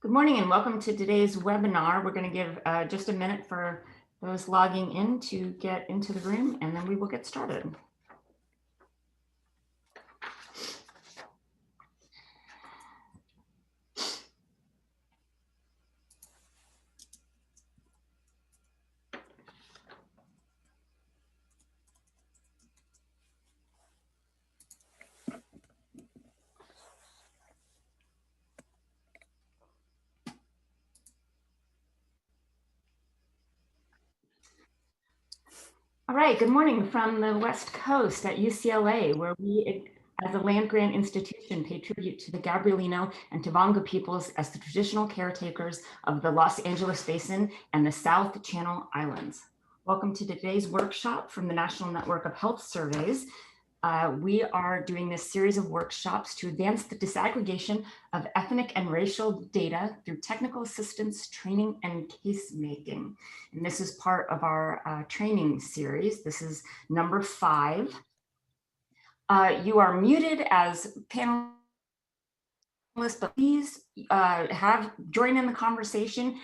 Good morning and welcome to today's webinar. We're going to give just a minute for those logging in to get into the room, and then we will get started. All right, good morning from the West Coast at UCLA, where we, as a land-grant institution, pay tribute to the Gabrielino and Tavanga peoples as the traditional caretakers of the Los Angeles Basin and the South Channel Islands. Welcome to today's workshop from the National Network of Health Surveys. We are doing this series of workshops to advance the disaggregation of ethnic and racial data through technical assistance, training, and case making. And this is part of our training series. This is number 5. You are muted as panelists, but please join in the conversation.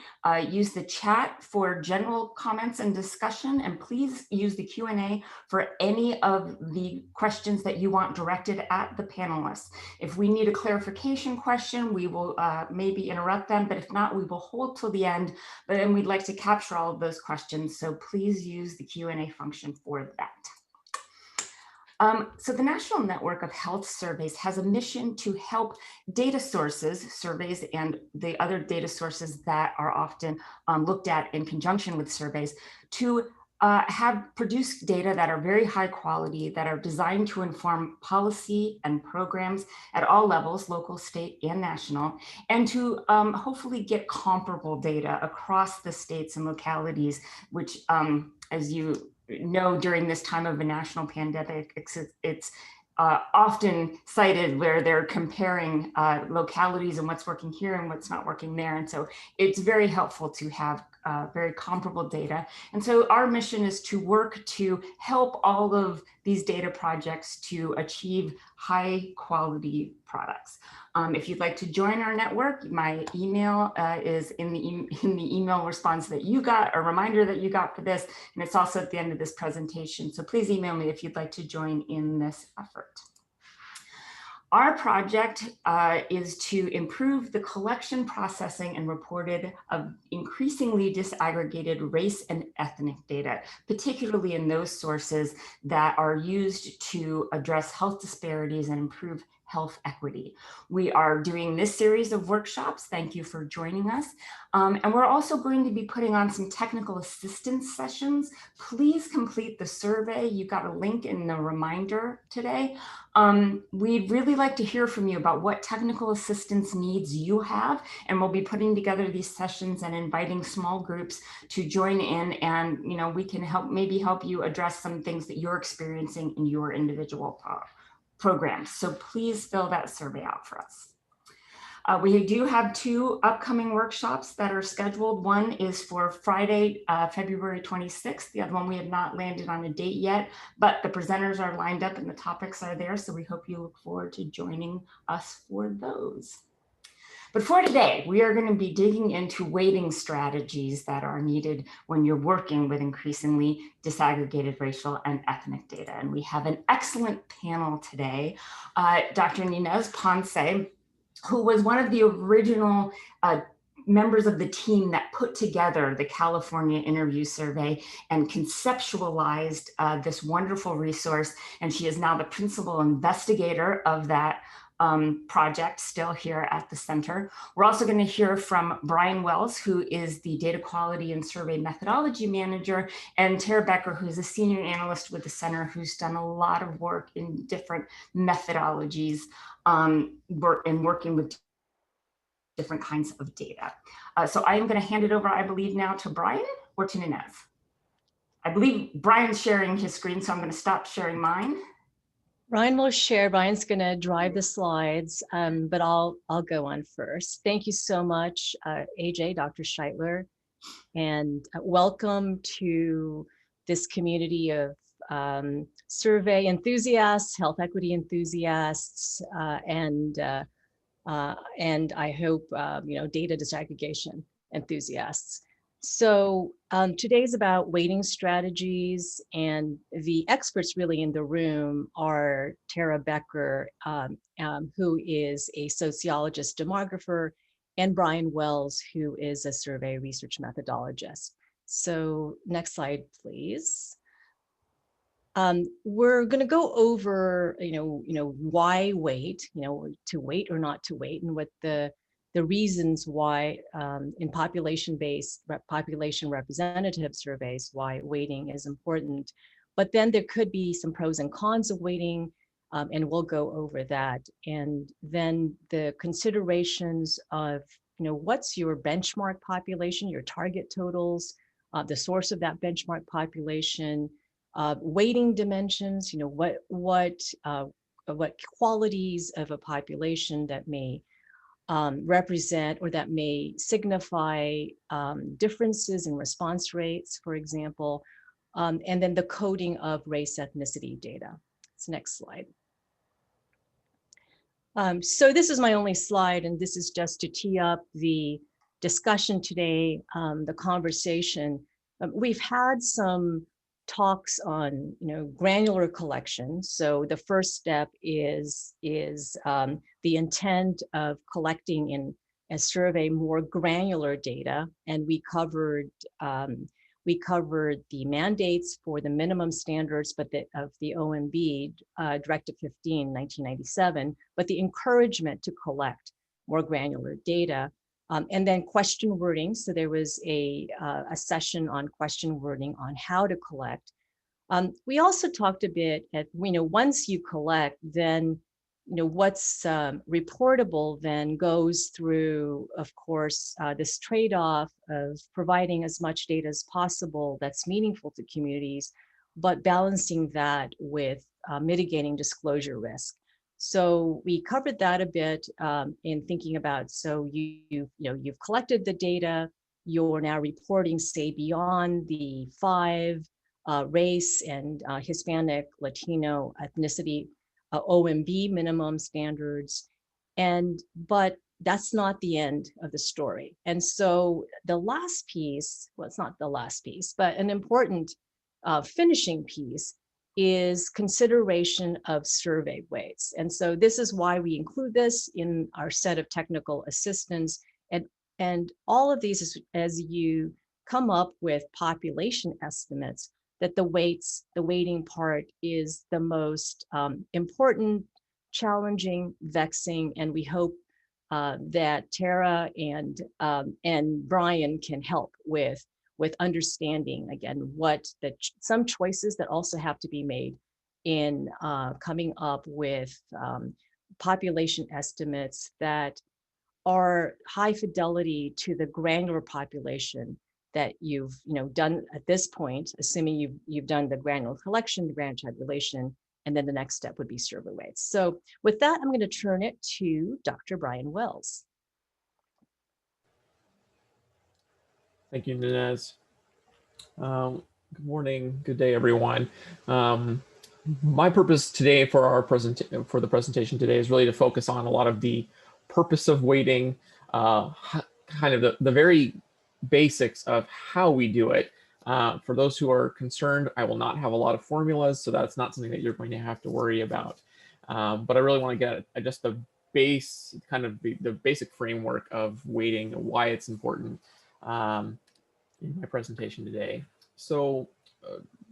Use the chat for general comments and discussion, and please use the Q&A for any of the questions that you want directed at the panelists. If we need a clarification question, we will maybe interrupt them, but if not, we will hold till the end. But then we'd like to capture all of those questions, so please use the Q&A function for that. So the National Network of Health Surveys has a mission to help data sources, surveys, and the other data sources that are often looked at in conjunction with surveys, to have produced data that are very high quality, that are designed to inform policy and programs at all levels, local, state, and national, and to hopefully get comparable data across the states and localities, which, as you know, during this time of a national pandemic, it's often cited where they're comparing localities and what's working here and what's not working there. And so it's very helpful to have very comparable data. And so our mission is to work to help all of these data projects to achieve high quality products. If you'd like to join our network, my email is in the email response that you got, a reminder that you got for this, and it's also at the end of this presentation. So please email me if you'd like to join in this effort. Our project is to improve the collection, processing, and reported of increasingly disaggregated race and ethnic data, particularly in those sources that are used to address health disparities and improve health equity. We are doing this series of workshops. Thank you for joining us. And we're also going to be putting on some technical assistance sessions. Please complete the survey. You got a link in the reminder today. We'd really like to hear from you about what technical assistance needs you have, and we'll be putting together these sessions and inviting small groups to join in, and we can maybe help you address some things that you're experiencing in your individual programs. So please fill that survey out for us. We do have 2 upcoming workshops that are scheduled. One is for Friday, February 26th. The other one we have not landed on a date yet, but the presenters are lined up and the topics are there. So we hope you look forward to joining us for those. But for today, we are going to be digging into weighting strategies that are needed when you're working with increasingly disaggregated racial and ethnic data. And we have an excellent panel today. Dr. Inez Ponce, who was one of the original members of the team that put together the California Interview Survey and conceptualized this wonderful resource. And she is now the principal investigator of that project, still here at the center. We're also going to hear from Brian Wells, who is the Data Quality and Survey Methodology Manager, and Tara Becker, who's a senior analyst with the center, who's done a lot of work in different methodologies and working with different kinds of data. So I am going to hand it over, I believe, now to Brian or to Inez. I believe Brian's sharing his screen, so I'm going to stop sharing mine. Brian will share. Brian's going to drive the slides, but I'll go on first. Thank you so much, AJ, Dr. Scheitler, and welcome to this community of survey enthusiasts, health equity enthusiasts, and and I hope, data disaggregation enthusiasts. So today's about weighting strategies, and the experts really in the room are Tara Becker, who is a sociologist demographer, and Brian Wells, who is a survey research methodologist. So next slide, please. We're going to go over, why wait, to wait or not to wait, and what the reasons why in population-based population representative surveys, why waiting is important. But then there could be some pros and cons of waiting, and we'll go over that. And then the considerations of, what's your benchmark population, your target totals, the source of that benchmark population, weighting dimensions, what qualities of a population that may represent or that may signify differences in response rates, for example, and then the coding of race ethnicity data. So next slide. So this is my only slide, and this is just to tee up the discussion today, the conversation. We've had some talks on, granular collection. So the first step is the intent of collecting in a survey more granular data, and we covered the mandates for the minimum standards, but of the OMB, Directive 15, 1997, but the encouragement to collect more granular data. And then question wording. So there was a session on question wording on how to collect. We also talked a bit at, once you collect, then, what's reportable then goes through, of course, this trade-off of providing as much data as possible that's meaningful to communities, but balancing that with mitigating disclosure risk. So we covered that a bit in thinking about, so you've collected the data, you're now reporting, say, beyond the 5 race and Hispanic, Latino ethnicity OMB minimum standards, but that's not the end of the story. And so the last piece, well, it's not the last piece, but an important finishing piece is consideration of survey weights. And so this is why we include this in our set of technical assistance. And all of these, as you come up with population estimates, that the weighting part is the most important, challenging, vexing, and we hope that Tara and Brian can help with understanding, again, what some choices that also have to be made in coming up with population estimates that are high fidelity to the granular population that you've done at this point, assuming you've done the granular collection, the granular tabulation, and then the next step would be survey weights. So with that, I'm going to turn it to Dr. Brian Wells. Thank you, Ninez. Good morning, good day, everyone. My purpose today for the presentation today is really to focus on a lot of the purpose of weighting, kind of the very basics of how we do it. For those who are concerned, I will not have a lot of formulas, so that's not something that you're going to have to worry about. But I really want to get just the base, kind of the basic framework of weighting and why it's important in my presentation today. So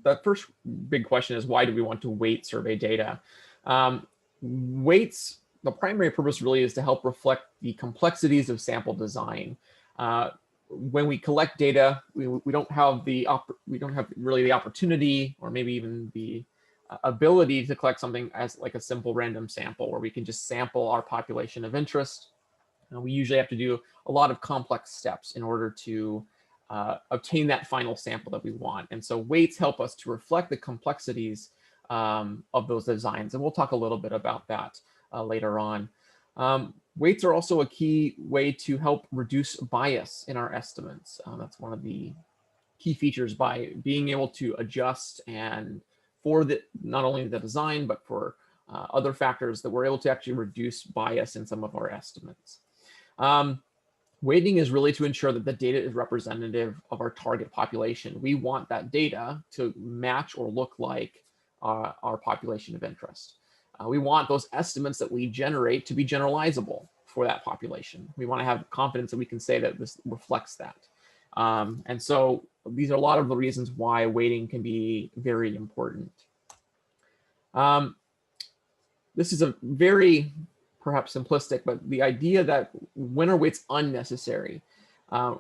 the first big question is, why do we want to weight survey data? Weights, the primary purpose really is to help reflect the complexities of sample design. When we collect data, we don't have really the opportunity, or maybe even the ability to collect something as like a simple random sample where we can just sample our population of interest. We usually have to do a lot of complex steps in order to obtain that final sample that we want. And so weights help us to reflect the complexities of those designs. And we'll talk a little bit about that later on. Weights are also a key way to help reduce bias in our estimates. That's one of the key features, by being able to adjust and for not only the design, but for other factors that we're able to actually reduce bias in some of our estimates. Weighting is really to ensure that the data is representative of our target population. We want that data to match or look like our population of interest. We want those estimates that we generate to be generalizable for that population. We want to have confidence that we can say that this reflects that. And so these are a lot of the reasons why weighting can be very important. This is a very perhaps simplistic, but the idea that when are weights unnecessary?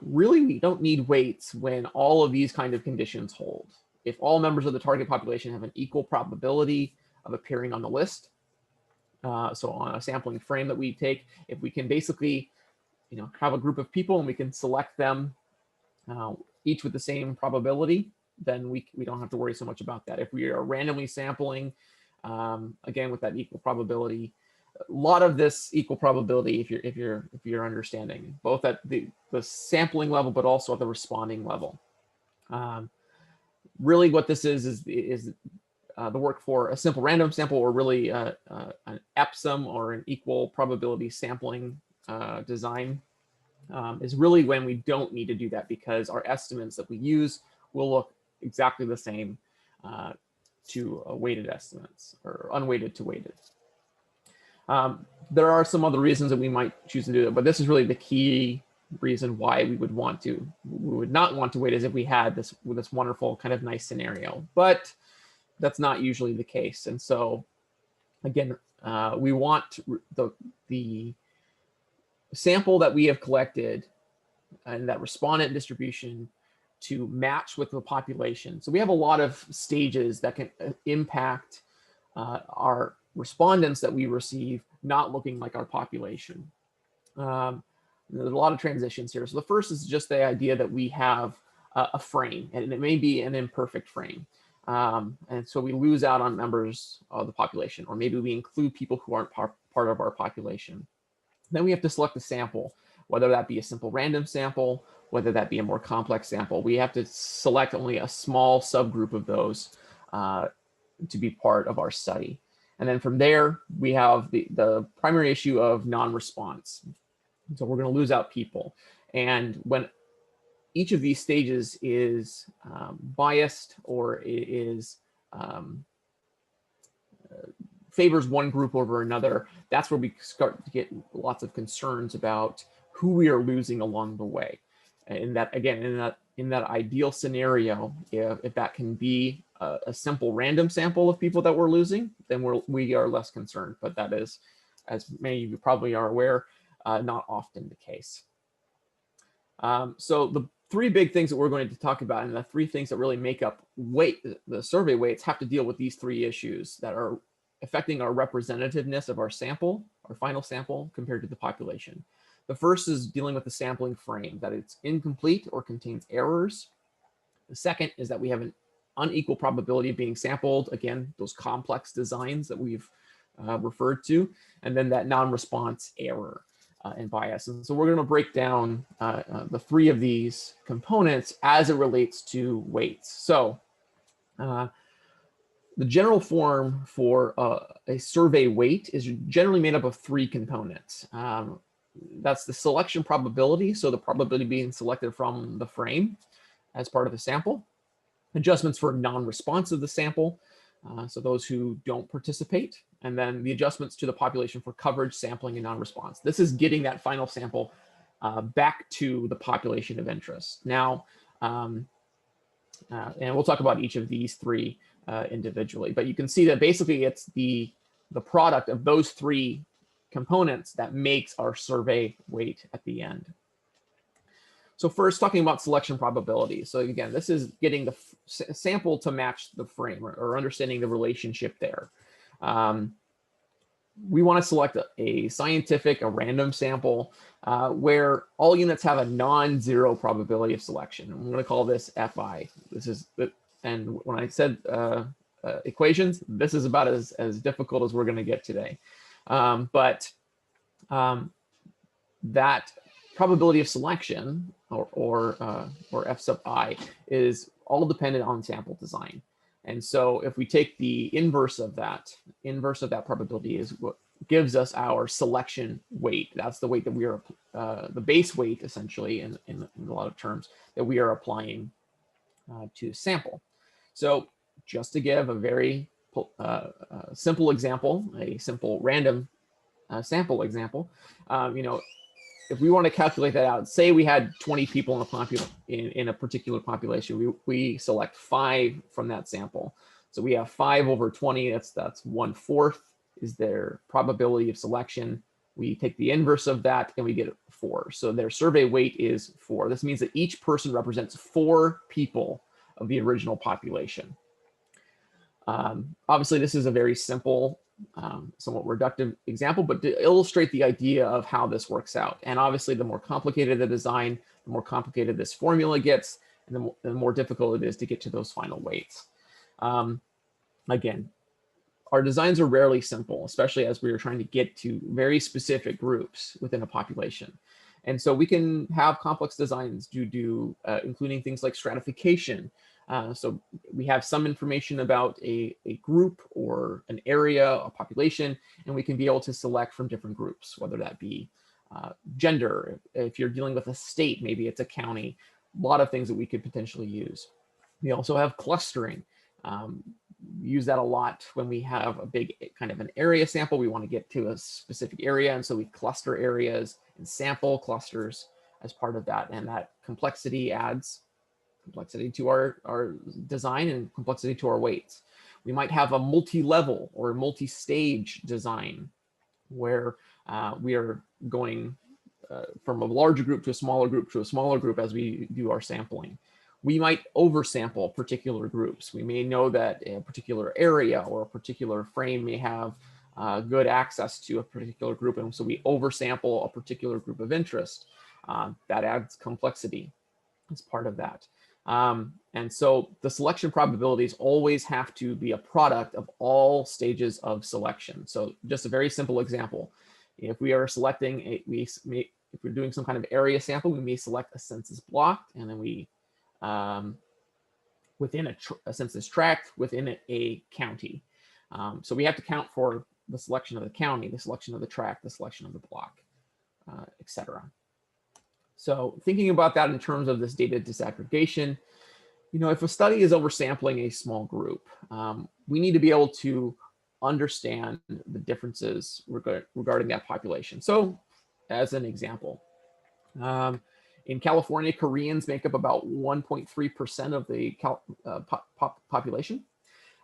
Really, we don't need weights when all of these kind of conditions hold. If all members of the target population have an equal probability of appearing on the list, so on a sampling frame that we take, if we can basically, have a group of people and we can select them each with the same probability, then we don't have to worry so much about that. If we are randomly sampling, again with that equal probability, a lot of this equal probability, if you're understanding, both at the sampling level but also at the responding level. Really, what this is the work for a simple random sample, or really an EPSAM or an equal probability sampling design, is really when we don't need to do that, because our estimates that we use will look exactly the same to weighted estimates, or unweighted to weighted. There are some other reasons that we might choose to do it, but this is really the key reason why we would not want to weight, as if we had this wonderful kind of nice scenario, but that's not usually the case. And so again, we want the sample that we have collected and that respondent distribution to match with the population. So we have a lot of stages that can impact our respondents that we receive not looking like our population. There's a lot of transitions here. So the first is just the idea that we have a frame, and it may be an imperfect frame. And so we lose out on members of the population, or maybe we include people who aren't part of our population. Then we have to select a sample, whether that be a simple random sample, whether that be a more complex sample. We have to select only a small subgroup of those to be part of our study. And then from there, we have the primary issue of non-response. So we're going to lose out people. And when each of these stages is biased, or is favors one group over another, that's where we start to get lots of concerns about who we are losing along the way. And that, again, in that ideal scenario, if that can be a simple random sample of people that we're losing, then we are less concerned. But that is, as many of you probably are aware, not often the case. So the three big things that we're going to talk about, and the three things that really make up the survey weights, have to deal with these three issues that are affecting our representativeness of our sample, our final sample, compared to the population. The first is dealing with the sampling frame, that it's incomplete or contains errors. The second is that we have an unequal probability of being sampled, again, those complex designs that we've referred to, and then that non-response error and bias. And so we're going to break down the three of these components as it relates to weights. So the general form for a survey weight is generally made up of three components. That's the selection probability, so the probability being selected from the frame as part of the sample. Adjustments for non-response of the sample, so those who don't participate, and then the adjustments to the population for coverage, sampling, and non-response. This is getting that final sample back to the population of interest. Now, and we'll talk about each of these three individually, but you can see that basically it's the product of those three components that makes our survey weight at the end. So first, talking about selection probability. So again, this is getting the sample to match the frame, or understanding the relationship there. We want to select a scientific, a random sample where all units have a non-zero probability of selection. I'm going to call this FI. This is, and when I said equations, this is about as difficult as we're going to get today. But that probability of selection, or F sub I, is all dependent on sample design. And so if we take the inverse of that probability is what gives us our selection weight. That's the weight that we are, the base weight essentially in a lot of terms that we are applying to sample. So just to give a very simple example, a simple random sample example, if we want to calculate that out, say we had 20 people in a particular population, we select 5 from that sample. So we have 5 over 20, that's 1/4 is their probability of selection. We take the inverse of that and we get 4. So their survey weight is 4. This means that each person represents 4 people of the original population. Obviously, this is a very simple, somewhat reductive example, but to illustrate the idea of how this works out. And obviously, the more complicated the design, the more complicated this formula gets, and the more difficult it is to get to those final weights. Again, our designs are rarely simple, especially as we are trying to get to very specific groups within a population. And so we can have complex designs including things like stratification. So we have some information about a group or an area, a population, and we can be able to select from different groups, whether that be gender. If you're dealing with a state, maybe it's a county, a lot of things that we could potentially use. We also have clustering. Use that a lot when we have a big kind of an area sample. We want to get to a specific area, and so we cluster areas and sample clusters as part of that. And that complexity adds complexity to our design and complexity to our weights. We might have a multi-level or multi-stage design where we are going from a larger group to a smaller group to a smaller group as we do our sampling. We might oversample particular groups. We may know that a particular area or a particular frame may have good access to a particular group, and so we oversample a particular group of interest. That adds complexity as part of that. And so the selection probabilities always have to be a product of all stages of selection. So just a very simple example. If we are selecting, if we're doing some kind of area sample, we may select a census block, and then we within a census tract within a county. So we have to count for the selection of the county, the selection of the tract, the selection of the block, etc. So thinking about that in terms of this data disaggregation, if a study is oversampling a small group, we need to be able to understand the differences regarding that population. So as an example, in California, Koreans make up about 1.3% of the population.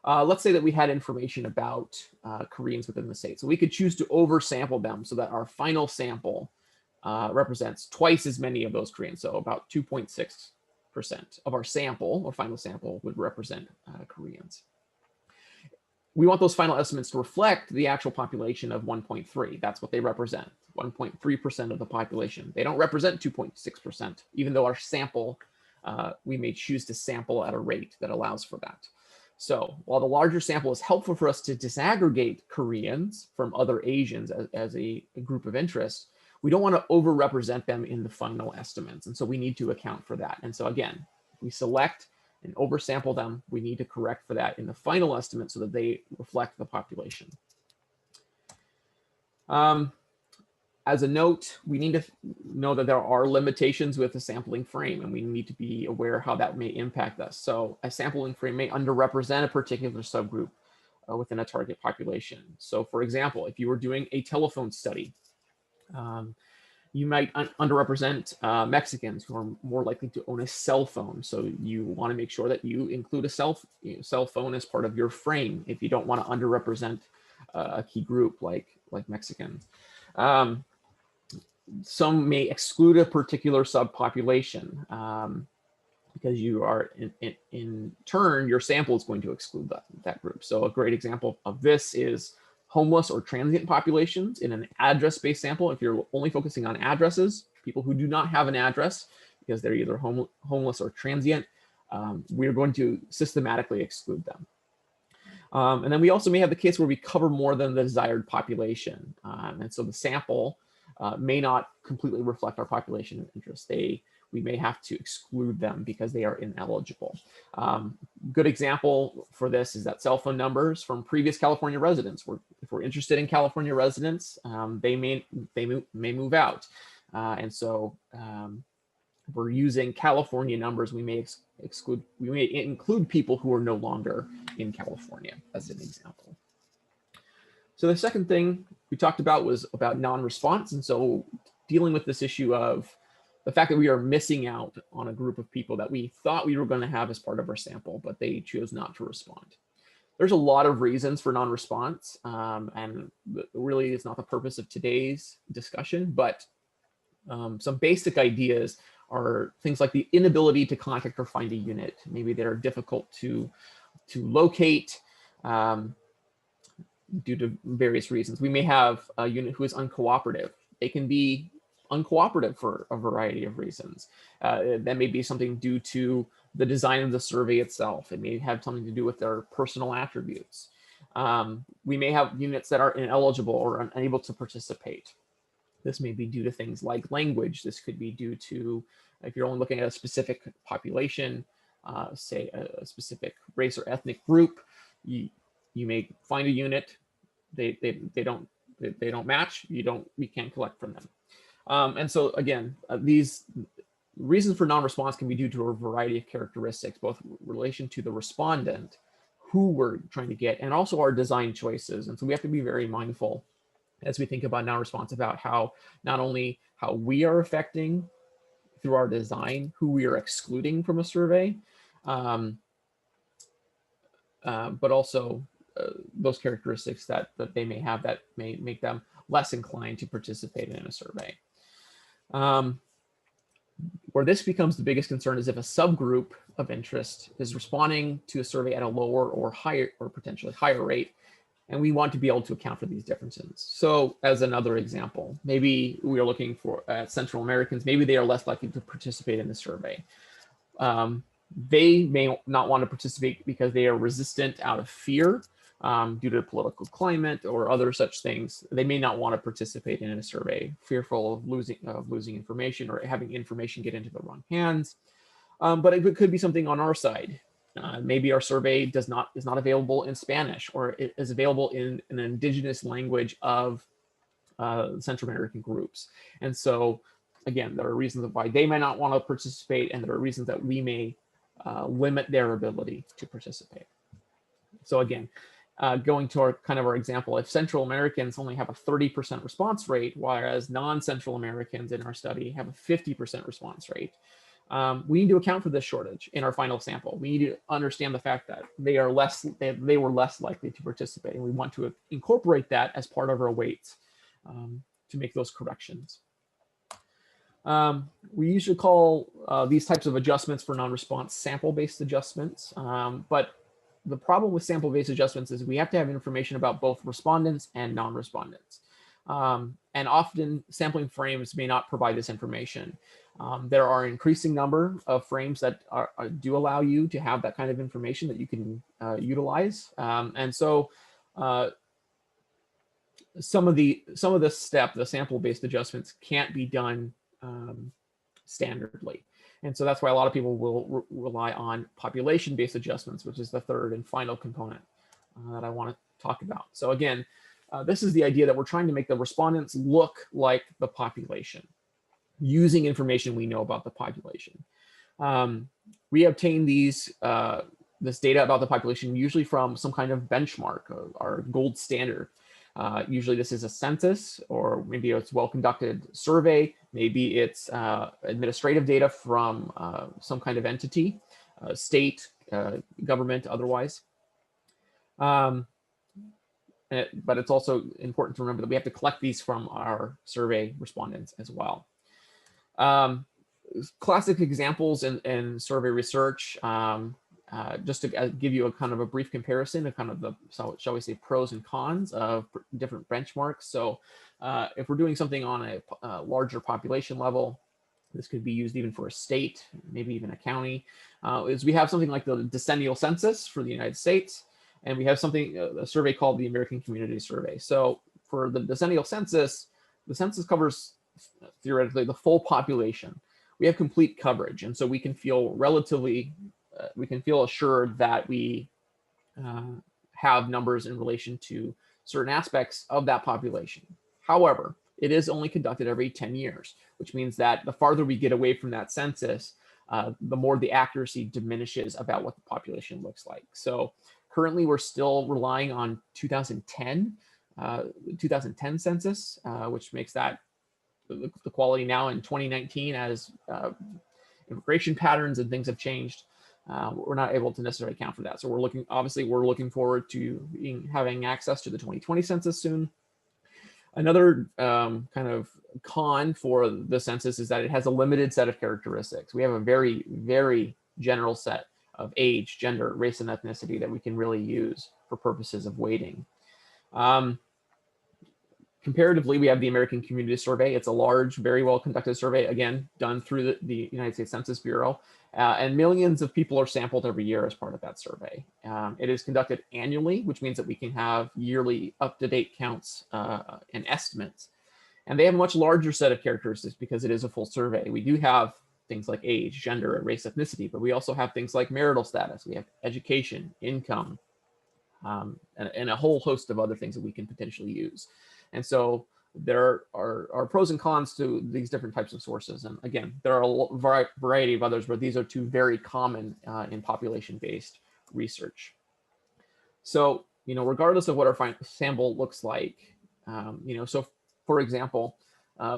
Let's say that we had information about Koreans within the state. So we could choose to oversample them so that our final sample represents twice as many of those Koreans. So about 2.6% of our sample or final sample would represent Koreans. We want those final estimates to reflect the actual population of 1.3. That's what they represent, 1.3% of the population. They don't represent 2.6%, even though our sample, we may choose to sample at a rate that allows for that. So while the larger sample is helpful for us to disaggregate Koreans from other Asians as a group of interest, we don't want to overrepresent them in the final estimates. And so we need to account for that. And so again, if we select and oversample them, we need to correct for that in the final estimate so that they reflect the population. As a note, we need to know that there are limitations with the sampling frame, and we need to be aware how that may impact us. So a sampling frame may underrepresent a particular subgroup within a target population. So for example, if you were doing a telephone study, you might underrepresent Mexicans who are more likely to own a cell phone. So you want to make sure that you include a cell phone as part of your frame if you don't want to underrepresent a key group like Mexicans. Some may exclude a particular subpopulation because you are, in turn, your sample is going to exclude that group. So a great example of this is homeless or transient populations in an address-based sample. If you're only focusing on addresses, people who do not have an address because they're either homeless or transient, we're going to systematically exclude them. And then we also may have the case where we cover more than the desired population. And so the sample may not completely reflect our population of interest. we may have to exclude them because they are ineligible. Good example for this is that cell phone numbers from previous California residents. If we're interested in California residents, they may move out. And so if we're using California numbers, we may include people who are no longer in California, as an example. So the second thing we talked about was about non-response. And so dealing with this issue of the fact that we are missing out on a group of people that we thought we were going to have as part of our sample, but they chose not to respond. There's a lot of reasons for non-response, and really it's not the purpose of today's discussion, but some basic ideas are things like the inability to contact or find a unit. Maybe they're difficult to locate due to various reasons. We may have a unit who is uncooperative. They can be uncooperative for a variety of reasons. That may be something due to the design of the survey itself. It may have something to do with their personal attributes. We may have units that are ineligible or unable to participate. This may be due to things like language. This could be due to, if you're only looking at a specific population, say a specific race or ethnic group, you may find a unit, they don't match, we can't collect from them. And so again, these reasons for non-response can be due to a variety of characteristics, both in relation to the respondent, who we're trying to get, and also our design choices. And so we have to be very mindful as we think about non-response about how not only how we are affecting through our design, who we are excluding from a survey, but also those characteristics that they may have that may make them less inclined to participate in a survey. Where this becomes the biggest concern is if a subgroup of interest is responding to a survey at a lower or higher or potentially higher rate, and we want to be able to account for these differences. So as another example, maybe we are looking for Central Americans, maybe they are less likely to participate in the survey. They may not want to participate because they are resistant out of fear due to political climate or other such things. They may not want to participate in a survey, fearful of losing information or having information get into the wrong hands. But it could be something on our side. Maybe our survey is not available in Spanish, or it is available in an indigenous language of Central American groups. And so, again, there are reasons why they may not want to participate, and there are reasons that we may limit their ability to participate. So again, going to our example, if Central Americans only have a 30% response rate, whereas non-Central Americans in our study have a 50% response rate, we need to account for this shortage in our final sample. We need to understand the fact that they were less likely to participate, and we want to incorporate that as part of our weights to make those corrections. We usually call these types of adjustments for non-response sample-based adjustments, but the problem with sample-based adjustments is we have to have information about both respondents and non-respondents. And often sampling frames may not provide this information. There are an increasing number of frames that do allow you to have that kind of information that you can utilize. And so some of the step, the sample-based adjustments, can't be done standardly. And so that's why a lot of people will rely on population-based adjustments, which is the third and final component that I want to talk about. So again, this is the idea that we're trying to make the respondents look like the population, using information we know about the population. We obtain this data about the population usually from some kind of benchmark, our gold standard. Usually this is a census, or maybe it's well-conducted survey. Maybe it's administrative data from some kind of entity, state, government, otherwise. But it's also important to remember that we have to collect these from our survey respondents as well. Classic examples in survey research, just to give you a kind of a brief comparison of kind of the, shall we say, pros and cons of different benchmarks. So if we're doing something on a larger population level, this could be used even for a state, maybe even a county, is we have something like the Decennial Census for the United States, and we have something, a survey called the American Community Survey. So for the Decennial Census, the census covers theoretically the full population. we have complete coverage. And so we can feel relatively, we can feel assured that we have numbers in relation to certain aspects of that population. However, it is only conducted every 10 years, which means that the farther we get away from that census, the more the accuracy diminishes about what the population looks like. So currently we're still relying on 2010 census, which makes that the quality now in 2019 as immigration patterns and things have changed. We're not able to necessarily account for that. So we're looking forward to having access to the 2020 census soon. Another kind of con for the census is that it has a limited set of characteristics. We have a very, very general set of age, gender, race, and ethnicity that we can really use for purposes of weighting. Comparatively, we have the American Community Survey. It's a large, very well conducted survey, again, done through the United States Census Bureau. And millions of people are sampled every year as part of that survey. It is conducted annually, which means that we can have yearly up-to-date counts and estimates. And they have a much larger set of characteristics because it is a full survey. We do have things like age, gender, and race, ethnicity, but we also have things like marital status. We have education, income, and a whole host of other things that we can potentially use. And so there are pros and cons to these different types of sources. And again, there are a variety of others, but these are two very common in population-based research. So, regardless of what our sample looks like, so for example,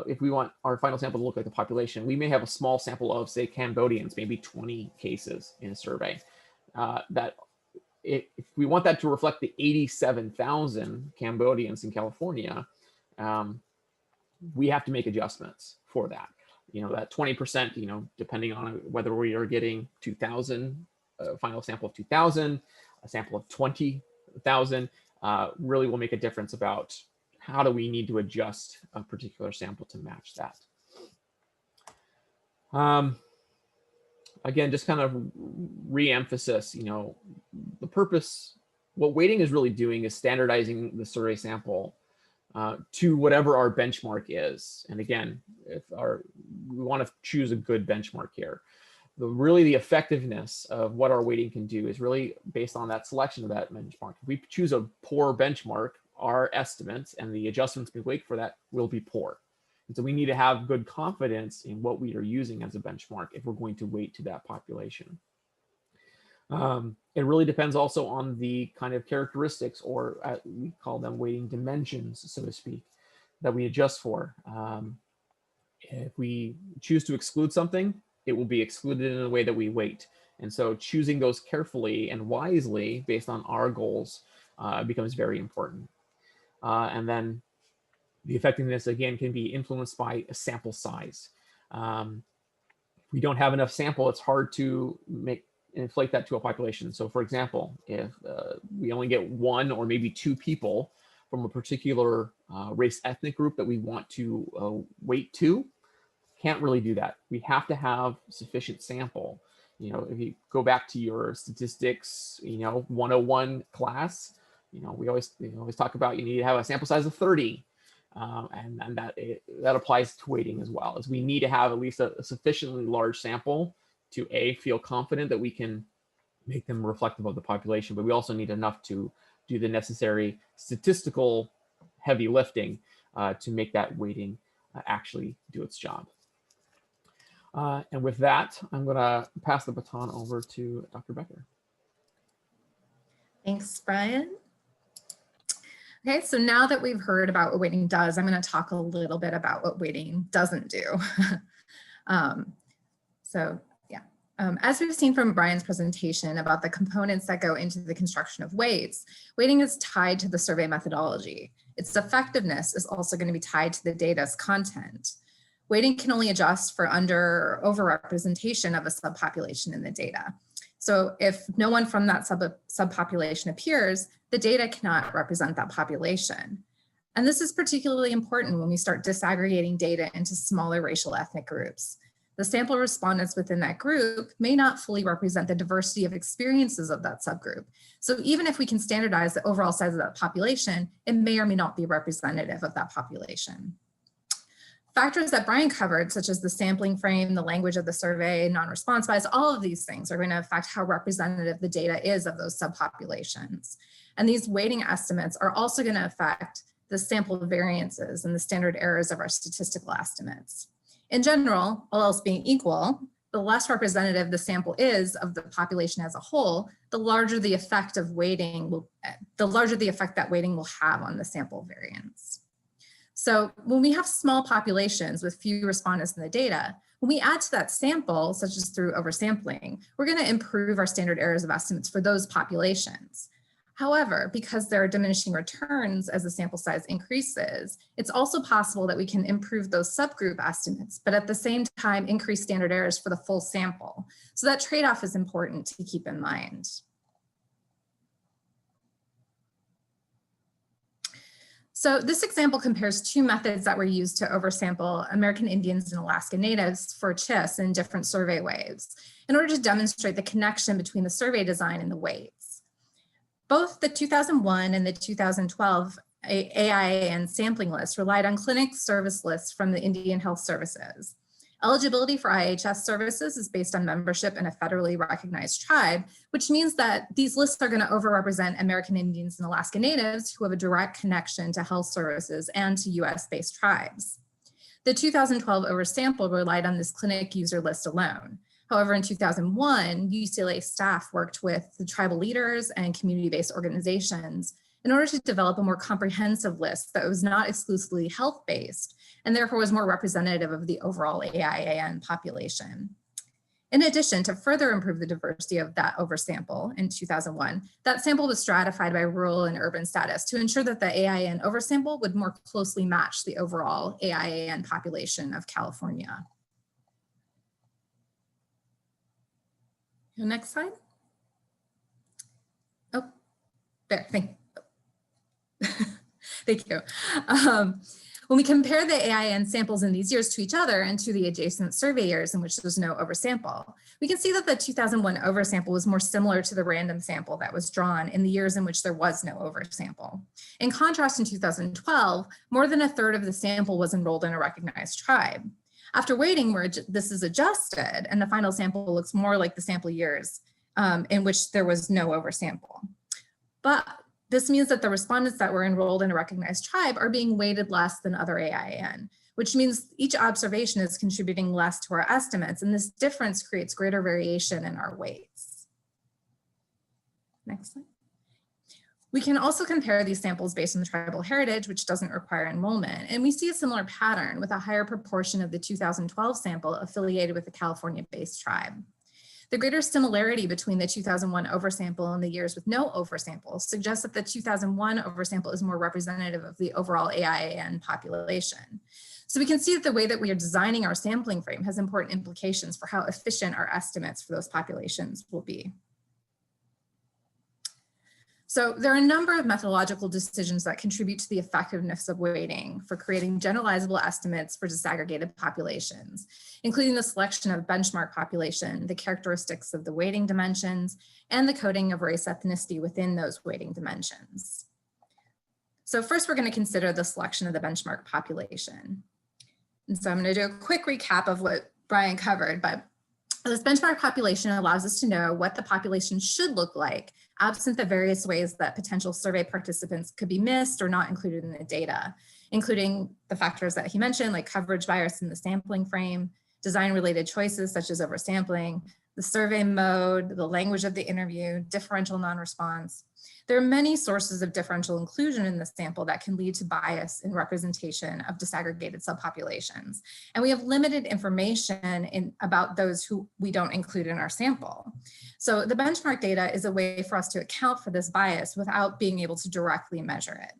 if we want our final sample to look like the population, we may have a small sample of, say, Cambodians, maybe 20 cases in a survey. If we want that to reflect the 87,000 Cambodians in California, we have to make adjustments for that. That 20%, depending on whether we are getting 2,000, a final sample of 2,000, a sample of 20,000, really will make a difference about how do we need to adjust a particular sample to match that. Again, just kind of re-emphasis, the purpose, what weighting is really doing is standardizing the survey sample to whatever our benchmark is. And again, we want to choose a good benchmark here. The effectiveness of what our weighting can do is really based on that selection of that benchmark. If we choose a poor benchmark, our estimates and the adjustments we make for that will be poor. And so we need to have good confidence in what we are using as a benchmark if we're going to weight to that population. It really depends also on the kind of characteristics, or we call them weighting dimensions, so to speak, that we adjust for. If we choose to exclude something, it will be excluded in the way that we weight. And so choosing those carefully and wisely based on our goals becomes very important. And then the effectiveness, again, can be influenced by a sample size. If we don't have enough sample, it's hard to inflate that to a population. So for example, if we only get one or maybe two people from a particular race ethnic group that we want to weight to, can't really do that. We have to have sufficient sample. If you go back to your statistics, 101 class, we always talk about you need to have a sample size of 30. And that applies to weighting as well, as we need to have at least a sufficiently large sample to feel confident that we can make them reflective of the population, but we also need enough to do the necessary statistical heavy lifting to make that weighting actually do its job. And with that, I'm going to pass the baton over to Dr. Becker. Thanks, Brian. Okay, so now that we've heard about what weighting does, I'm going to talk a little bit about what weighting doesn't do. As we've seen from Brian's presentation about the components that go into the construction of weights, weighting is tied to the survey methodology. Its effectiveness is also going to be tied to the data's content. Weighting can only adjust for under or overrepresentation of a subpopulation in the data. So if no one from that subpopulation appears, the data cannot represent that population. And this is particularly important when we start disaggregating data into smaller racial ethnic groups. The sample respondents within that group may not fully represent the diversity of experiences of that subgroup. So even if we can standardize the overall size of that population, it may or may not be representative of that population. Factors that Brian covered, such as the sampling frame, the language of the survey, non-response bias, all of these things are going to affect how representative the data is of those subpopulations. And these weighting estimates are also going to affect the sample variances and the standard errors of our statistical estimates. In general, all else being equal, the less representative the sample is of the population as a whole, the larger the effect of weighting that weighting will have on the sample variance. So when we have small populations with few respondents in the data, when we add to that sample, such as through oversampling, we're going to improve our standard errors of estimates for those populations. However, because there are diminishing returns as the sample size increases, it's also possible that we can improve those subgroup estimates, but at the same time increase standard errors for the full sample. So that trade-off is important to keep in mind. So this example compares two methods that were used to oversample American Indians and Alaska Natives for CHIS in different survey waves in order to demonstrate the connection between the survey design and the weights. Both the 2001 and the 2012 AIAN sampling list relied on clinic service lists from the Indian Health Services. Eligibility for IHS services is based on membership in a federally recognized tribe, which means that these lists are going to overrepresent American Indians and Alaska Natives who have a direct connection to health services and to US-based tribes. The 2012 oversample relied on this clinic user list alone. However, in 2001, UCLA staff worked with the tribal leaders and community-based organizations in order to develop a more comprehensive list that was not exclusively health-based and therefore was more representative of the overall AIAN population. In addition, to further improve the diversity of that oversample in 2001, that sample was stratified by rural and urban status to ensure that the AIAN oversample would more closely match the overall AIAN population of California. Next slide. Oh, there, thank you. When we compare the AIAN samples in these years to each other and to the adjacent survey years in which there was no oversample, we can see that the 2001 oversample was more similar to the random sample that was drawn in the years in which there was no oversample. In contrast, in 2012, more than a third of the sample was enrolled in a recognized tribe. After weighting, where this is adjusted and the final sample looks more like the sample years in which there was no oversample. But this means that the respondents that were enrolled in a recognized tribe are being weighted less than other AIAN, which means each observation is contributing less to our estimates, and this difference creates greater variation in our weights. Next slide. We can also compare these samples based on the tribal heritage, which doesn't require enrollment. And we see a similar pattern with a higher proportion of the 2012 sample affiliated with a California-based tribe. The greater similarity between the 2001 oversample and the years with no oversample suggests that the 2001 oversample is more representative of the overall AIAN population. So we can see that the way that we are designing our sampling frame has important implications for how efficient our estimates for those populations will be. So there are a number of methodological decisions that contribute to the effectiveness of weighting for creating generalizable estimates for disaggregated populations, including the selection of benchmark population, the characteristics of the weighting dimensions, and the coding of race ethnicity within those weighting dimensions. So first, we're going to consider the selection of the benchmark population. And so I'm going to do a quick recap of what Brian covered, but this benchmark population allows us to know what the population should look like, absent the various ways that potential survey participants could be missed or not included in the data, including the factors that he mentioned, like coverage bias in the sampling frame, design-related choices such as oversampling, the survey mode, the language of the interview, differential non-response. There are many sources of differential inclusion in the sample that can lead to bias in representation of disaggregated subpopulations. And we have limited information about those who we don't include in our sample. So the benchmark data is a way for us to account for this bias without being able to directly measure it.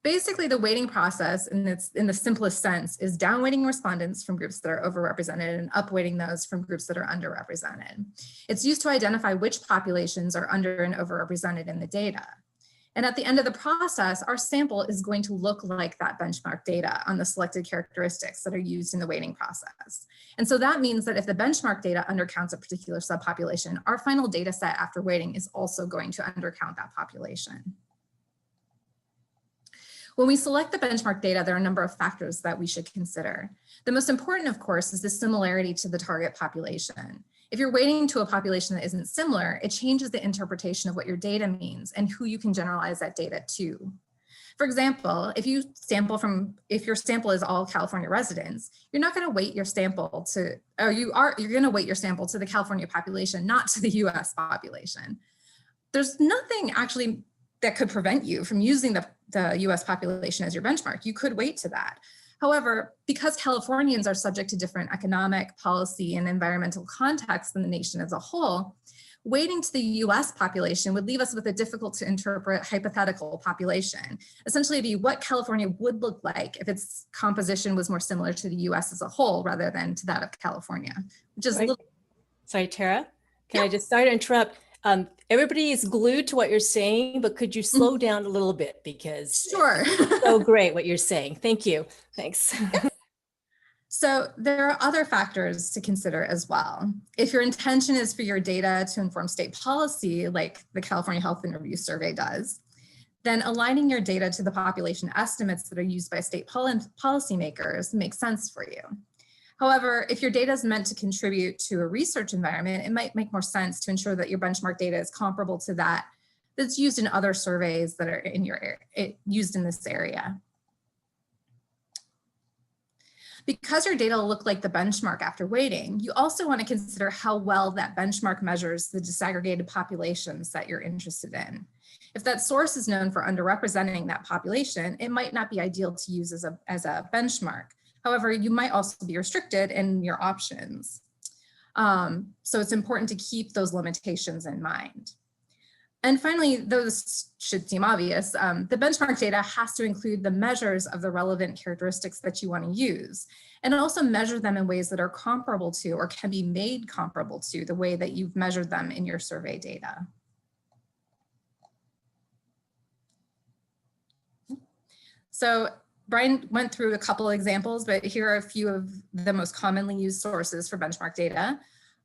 Basically, the weighting process in the simplest sense is downweighting respondents from groups that are overrepresented and upweighting those from groups that are underrepresented. It's used to identify which populations are under and overrepresented in the data. And at the end of the process, our sample is going to look like that benchmark data on the selected characteristics that are used in the weighting process. And so that means that if the benchmark data undercounts a particular subpopulation, our final data set after weighting is also going to undercount that population. When we select the benchmark data, there are a number of factors that we should consider. The most important, of course, is the similarity to the target population. If you're weighting to a population that isn't similar, it changes the interpretation of what your data means and who you can generalize that data to. For example, if your sample is all California residents, you're not going to weight your sample to, or you're going to weight your sample to the California population, not to the US population. There's nothing actually that could prevent you from using the US population as your benchmark. You could weight to that. However, because Californians are subject to different economic, policy, and environmental contexts than the nation as a whole, weighting to the US population would leave us with a difficult to interpret hypothetical population, essentially be what California would look like if its composition was more similar to the US as a whole rather than to that of California, which is a little. Sorry, Tara, can I just sorry to interrupt? Everybody is glued to what you're saying, but could you slow down a little bit because Sure. It's so great what you're saying. Thank you. Thanks. So there are other factors to consider as well. If your intention is for your data to inform state policy, like the California Health and Review Survey does, then aligning your data to the population estimates that are used by state policymakers makes sense for you. However, if your data is meant to contribute to a research environment, it might make more sense to ensure that your benchmark data is comparable to that that's used in other surveys that are in your used in this area. Because your data will look like the benchmark after weighting, you also want to consider how well that benchmark measures the disaggregated populations that you're interested in. If that source is known for underrepresenting that population, it might not be ideal to use as a benchmark. However, you might also be restricted in your options. So it's important to keep those limitations in mind. And finally, those should seem obvious, the benchmark data has to include the measures of the relevant characteristics that you want to use, and also measure them in ways that are comparable to or can be made comparable to the way that you've measured them in your survey data. So Brian went through a couple examples, but here are a few of the most commonly used sources for benchmark data.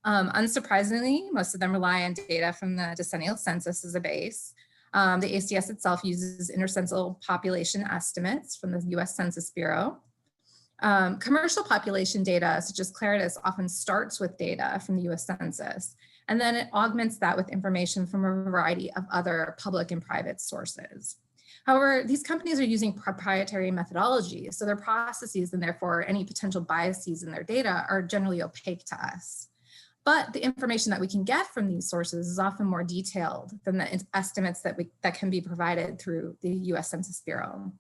Unsurprisingly, most of them rely on data from the Decennial Census as a base. The ACS itself uses intercental population estimates from the US Census Bureau. Commercial population data, such as Claritas, often starts with data from the US Census, and then it augments that with information from a variety of other public and private sources. However, these companies are using proprietary methodologies, so their processes and therefore any potential biases in their data are generally opaque to us. But the information that we can get from these sources is often more detailed than the estimates that can be provided through the US Census Bureau.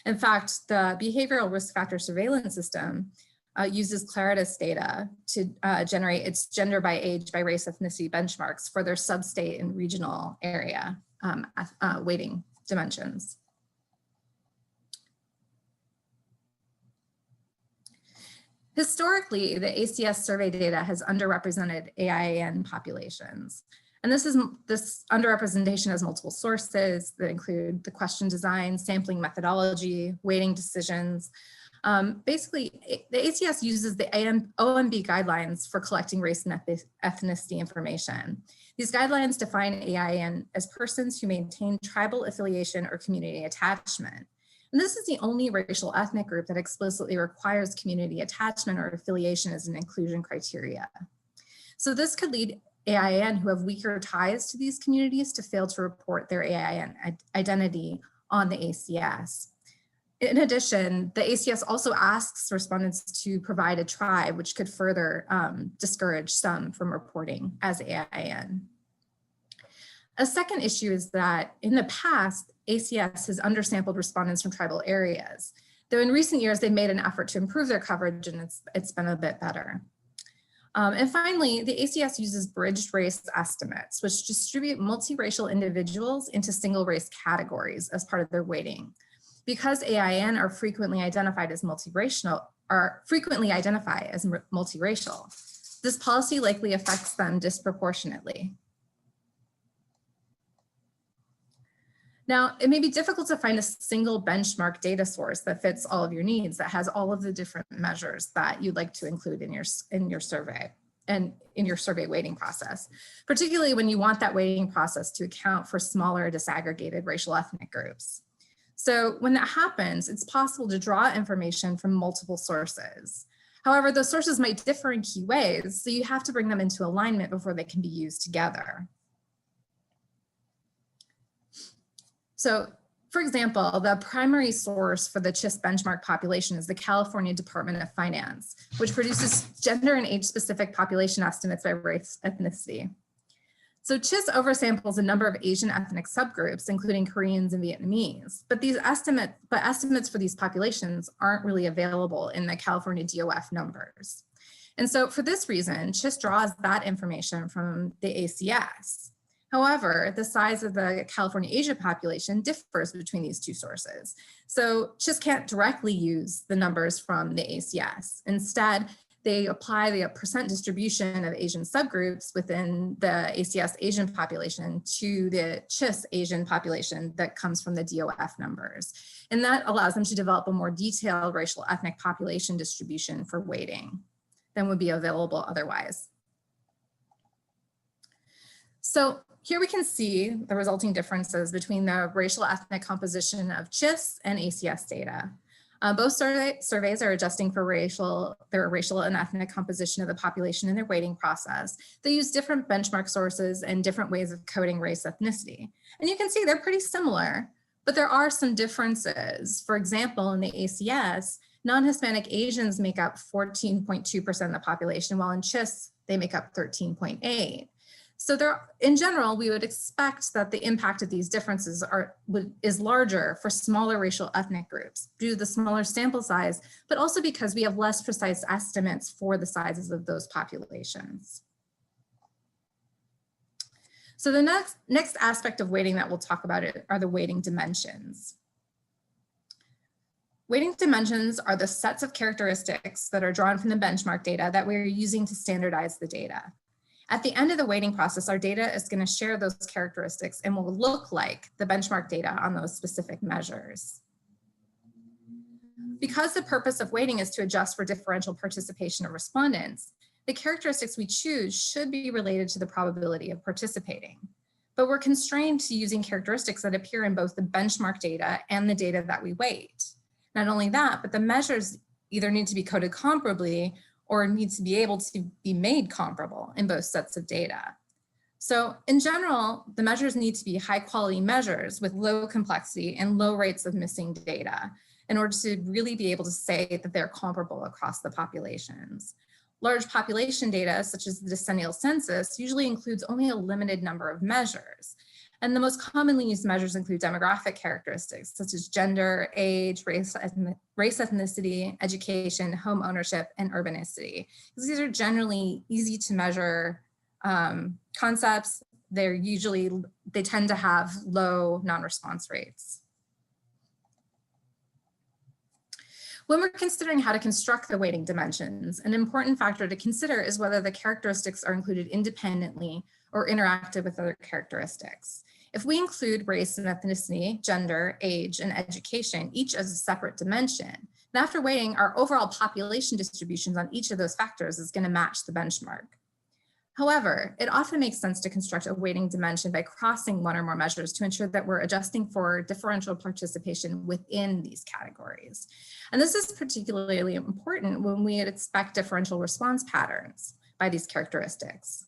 In fact, the Behavioral Risk Factor Surveillance System uses Claritas data to generate its gender by age by race ethnicity benchmarks for their sub-state and regional area weighting dimensions. Historically, the ACS survey data has underrepresented AIAN populations. And this underrepresentation has multiple sources that include the question design, sampling methodology, weighting decisions. Basically, the ACS uses the OMB guidelines for collecting race and ethnicity information. These guidelines define AIAN as persons who maintain tribal affiliation or community attachment. And this is the only racial ethnic group that explicitly requires community attachment or affiliation as an inclusion criteria. So this could lead AIAN who have weaker ties to these communities to fail to report their AIAN identity on the ACS. In addition, the ACS also asks respondents to provide a tribe, which could further discourage some from reporting as AIAN. A second issue is that in the past, ACS has undersampled respondents from tribal areas, though in recent years they've made an effort to improve their coverage and it's been a bit better. And finally, the ACS uses bridged race estimates, which distribute multiracial individuals into single race categories as part of their weighting. Because AIAN are frequently identified as multiracial, this policy likely affects them disproportionately. Now, it may be difficult to find a single benchmark data source that fits all of your needs, that has all of the different measures that you'd like to include in your survey and in your survey weighting process, particularly when you want that weighting process to account for smaller disaggregated racial ethnic groups. So when that happens, it's possible to draw information from multiple sources. However, those sources might differ in key ways, so you have to bring them into alignment before they can be used together. So, for example, the primary source for the CHIS benchmark population is the California Department of Finance, which produces gender and age-specific population estimates by race ethnicity. So CHIS oversamples a number of Asian ethnic subgroups, including Koreans and Vietnamese, but estimates for these populations aren't really available in the California DOF numbers. And so for this reason, CHIS draws that information from the ACS. However, the size of the California Asia population differs between these two sources. So CHIS can't directly use the numbers from the ACS. Instead, they apply the percent distribution of Asian subgroups within the ACS Asian population to the CHIS Asian population that comes from the DOF numbers. And that allows them to develop a more detailed racial ethnic population distribution for weighting than would be available otherwise. So here we can see the resulting differences between the racial ethnic composition of CHIS and ACS data. Both surveys are adjusting for their racial and ethnic composition of the population in their weighting process. They use different benchmark sources and different ways of coding race ethnicity. And you can see they're pretty similar, but there are some differences. For example, in the ACS, non-Hispanic Asians make up 14.2% of the population, while in CHIS, they make up 13.8%. So in general, we would expect that the impact of these differences is larger for smaller racial ethnic groups due to the smaller sample size, but also because we have less precise estimates for the sizes of those populations. So the next aspect of weighting that we'll talk about are the weighting dimensions. Weighting dimensions are the sets of characteristics that are drawn from the benchmark data that we're using to standardize the data. At the end of the weighting process, our data is going to share those characteristics and will look like the benchmark data on those specific measures. Because the purpose of weighting is to adjust for differential participation of respondents, the characteristics we choose should be related to the probability of participating. But we're constrained to using characteristics that appear in both the benchmark data and the data that we weight. Not only that, but the measures either need to be coded comparably or need to be able to be made comparable in both sets of data. So in general, the measures need to be high quality measures with low complexity and low rates of missing data in order to really be able to say that they're comparable across the populations. Large population data, such as the Decennial Census, usually includes only a limited number of measures. And the most commonly used measures include demographic characteristics such as gender, age, race, ethnicity, education, home ownership, and urbanicity. Because these are generally easy to measure concepts. They tend to have low non-response rates. When we're considering how to construct the weighting dimensions, an important factor to consider is whether the characteristics are included independently or interactive with other characteristics. If we include race and ethnicity, gender, age, and education, each as a separate dimension, then after weighting, our overall population distributions on each of those factors is going to match the benchmark. However, it often makes sense to construct a weighting dimension by crossing one or more measures to ensure that we're adjusting for differential participation within these categories. And this is particularly important when we expect differential response patterns by these characteristics.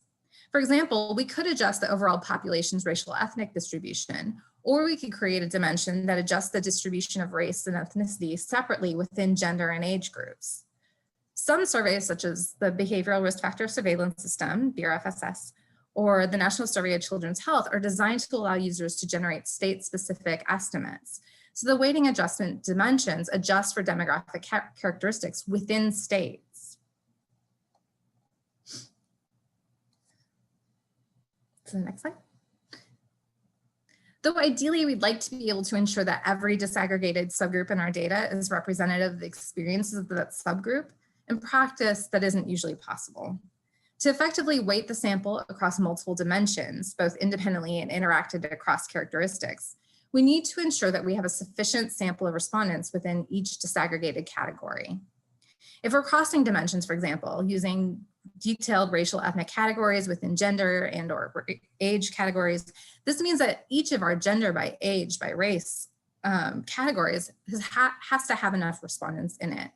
For example, we could adjust the overall population's racial ethnic distribution, or we could create a dimension that adjusts the distribution of race and ethnicity separately within gender and age groups. Some surveys, such as the Behavioral Risk Factor Surveillance System, BRFSS, or the National Survey of Children's Health, are designed to allow users to generate state-specific estimates. So the weighting adjustment dimensions adjust for demographic characteristics within states. So the next slide. Though ideally, we'd like to be able to ensure that every disaggregated subgroup in our data is representative of the experiences of that subgroup, in practice, that isn't usually possible. To effectively weight the sample across multiple dimensions, both independently and interacted across characteristics, we need to ensure that we have a sufficient sample of respondents within each disaggregated category. If we're crossing dimensions, for example, using detailed racial ethnic categories within gender and or age categories, this means that each of our gender by age by race categories has to have enough respondents in it.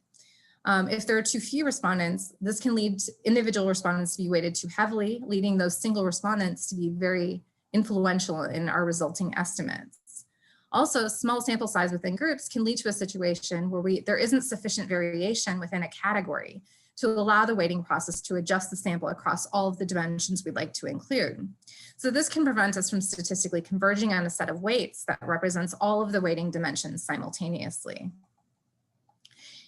If there are too few respondents, this can lead to individual respondents to be weighted too heavily, leading those single respondents to be very influential in our resulting estimates. Also, small sample size within groups can lead to a situation where there isn't sufficient variation within a category to allow the weighting process to adjust the sample across all of the dimensions we'd like to include. So this can prevent us from statistically converging on a set of weights that represents all of the weighting dimensions simultaneously.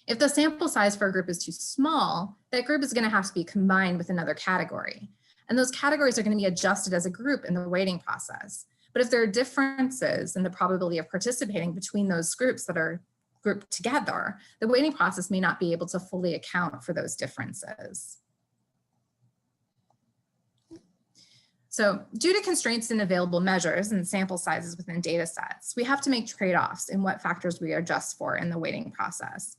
If the sample size for a group is too small, that group is going to have to be combined with another category. And those categories are going to be adjusted as a group in the weighting process. But if there are differences in the probability of participating between those groups that are grouped together, the weighting process may not be able to fully account for those differences. So due to constraints in available measures and sample sizes within data sets, we have to make trade-offs in what factors we adjust for in the weighting process.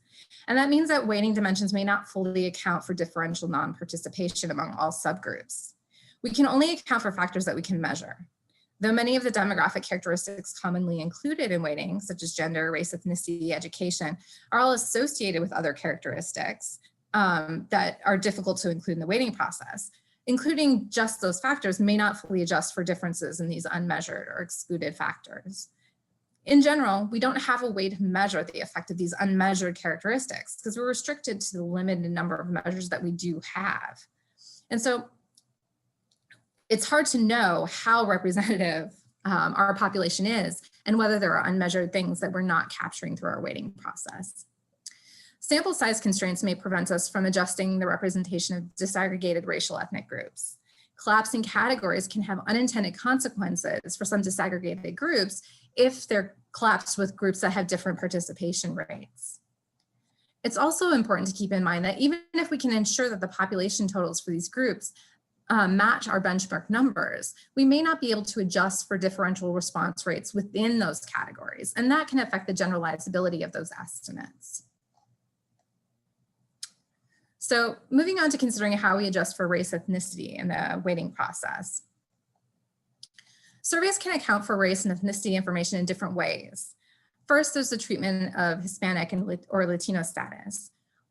And that means that weighting dimensions may not fully account for differential non-participation among all subgroups. We can only account for factors that we can measure. Though many of the demographic characteristics commonly included in weighting, such as gender, race, ethnicity, education, are all associated with other characteristics that are difficult to include in the weighting process. Including just those factors may not fully adjust for differences in these unmeasured or excluded factors. In general, we don't have a way to measure the effect of these unmeasured characteristics because we're restricted to the limited number of measures that we do have. And so it's hard to know how representative our population is and whether there are unmeasured things that we're not capturing through our weighting process. Sample size constraints may prevent us from adjusting the representation of disaggregated racial ethnic groups. Collapsing categories can have unintended consequences for some disaggregated groups if they're collapsed with groups that have different participation rates. It's also important to keep in mind that even if we can ensure that the population totals for these groups match our benchmark numbers, we may not be able to adjust for differential response rates within those categories, and that can affect the generalizability of those estimates. So moving on to considering how we adjust for race ethnicity in the weighting process. Surveys can account for race and ethnicity information in different ways. First, there's the treatment of Hispanic or Latino status.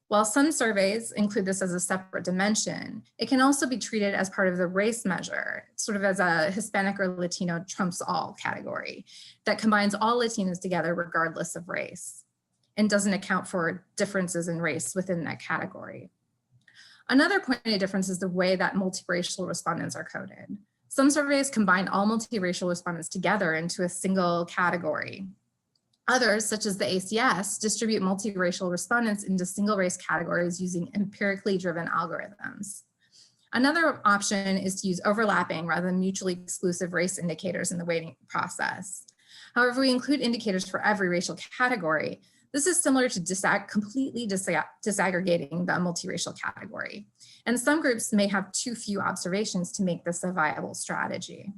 While some surveys include this as a separate dimension, it can also be treated as part of the race measure, sort of as a Hispanic or Latino trumps all category that combines all Latinos together regardless of race and doesn't account for differences in race within that category. Another point of difference is the way that multiracial respondents are coded. Some surveys combine all multiracial respondents together into a single category. Others, such as the ACS, distribute multiracial respondents into single race categories using empirically driven algorithms. Another option is to use overlapping rather than mutually exclusive race indicators in the weighting process. However, we include indicators for every racial category. This is similar to completely disaggregating the multiracial category. And some groups may have too few observations to make this a viable strategy.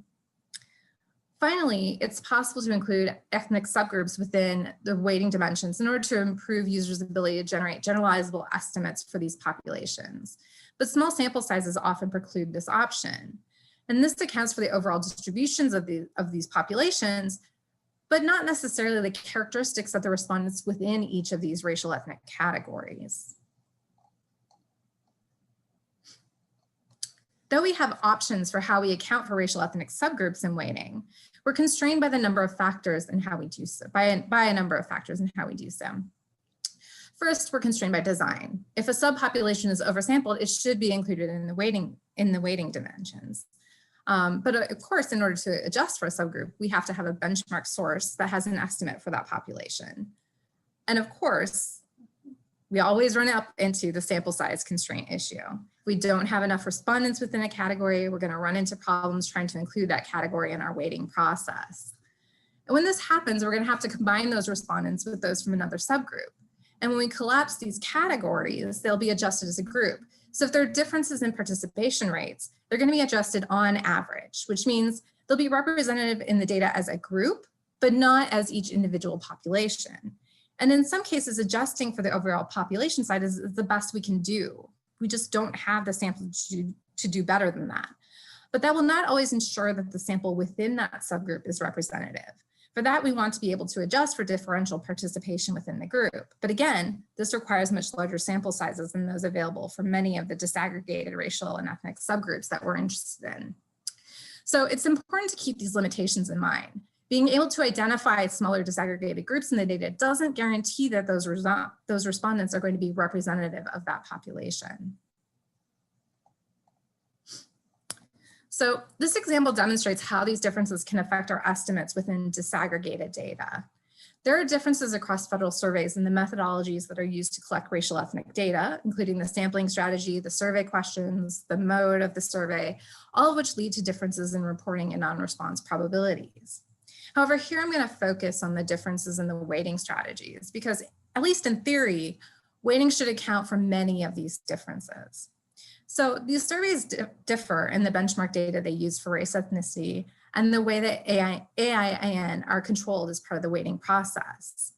Finally, it's possible to include ethnic subgroups within the weighting dimensions in order to improve users' ability to generate generalizable estimates for these populations. But small sample sizes often preclude this option. And this accounts for the overall distributions of these populations, but not necessarily the characteristics of the respondents within each of these racial ethnic categories. Though we have options for how we account for racial ethnic subgroups in weighting, we're constrained by the number of factors and how we do so, by a number of factors and how we do so. First, we're constrained by design. If a subpopulation is oversampled, it should be included in the weighting dimensions. But of course, in order to adjust for a subgroup, we have to have a benchmark source that has an estimate for that population. And of course, we always run up into the sample size constraint issue. If we don't have enough respondents within a category, we're going to run into problems trying to include that category in our weighting process. And when this happens, we're going to have to combine those respondents with those from another subgroup. And when we collapse these categories, they'll be adjusted as a group. So if there are differences in participation rates, they're going to be adjusted on average, which means they'll be representative in the data as a group, but not as each individual population. And in some cases, adjusting for the overall population size is the best we can do. We just don't have the sample to do better than that. But that will not always ensure that the sample within that subgroup is representative. For that, we want to be able to adjust for differential participation within the group. But again, this requires much larger sample sizes than those available for many of the disaggregated racial and ethnic subgroups that we're interested in. So it's important to keep these limitations in mind. Being able to identify smaller disaggregated groups in the data doesn't guarantee that those respondents are going to be representative of that population. So this example demonstrates how these differences can affect our estimates within disaggregated data. There are differences across federal surveys in the methodologies that are used to collect racial ethnic data, including the sampling strategy, the survey questions, the mode of the survey, all of which lead to differences in reporting and non-response probabilities. However, here I'm going to focus on the differences in the weighting strategies because, at least in theory, weighting should account for many of these differences. So these surveys differ in the benchmark data they use for race ethnicity and the way that AIAN are controlled as part of the weighting process.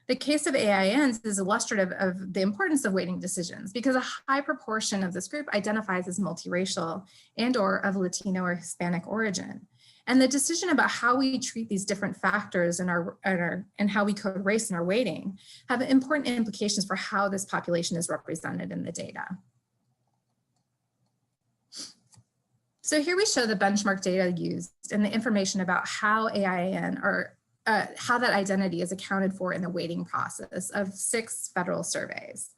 The case of AIANs is illustrative of the importance of weighting decisions because a high proportion of this group identifies as multiracial and/or of Latino or Hispanic origin. And the decision about how we treat these different factors and how we code race in our weighting have important implications for how this population is represented in the data. So here we show the benchmark data used and the information about how AIAN or how that identity is accounted for in the weighting process of 6 federal surveys.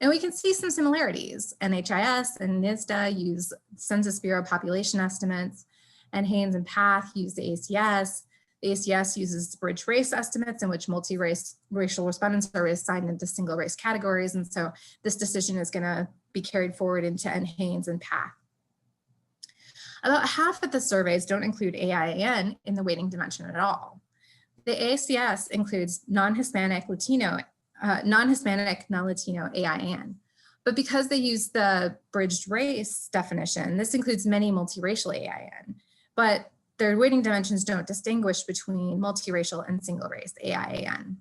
And we can see some similarities. NHIS and NSDA use Census Bureau population estimates, and Haynes and Path use the ACS. The ACS uses bridge race estimates in which multi-racial respondents are assigned into single race categories. And so this decision is going to be carried forward into Haynes and Path. About half of the surveys don't include AIAN in the weighting dimension at all. The ACS includes non-Hispanic, non-Latino AIAN. But because they use the bridged race definition, this includes many multiracial AIAN, but their weighting dimensions don't distinguish between multiracial and single race AIAN.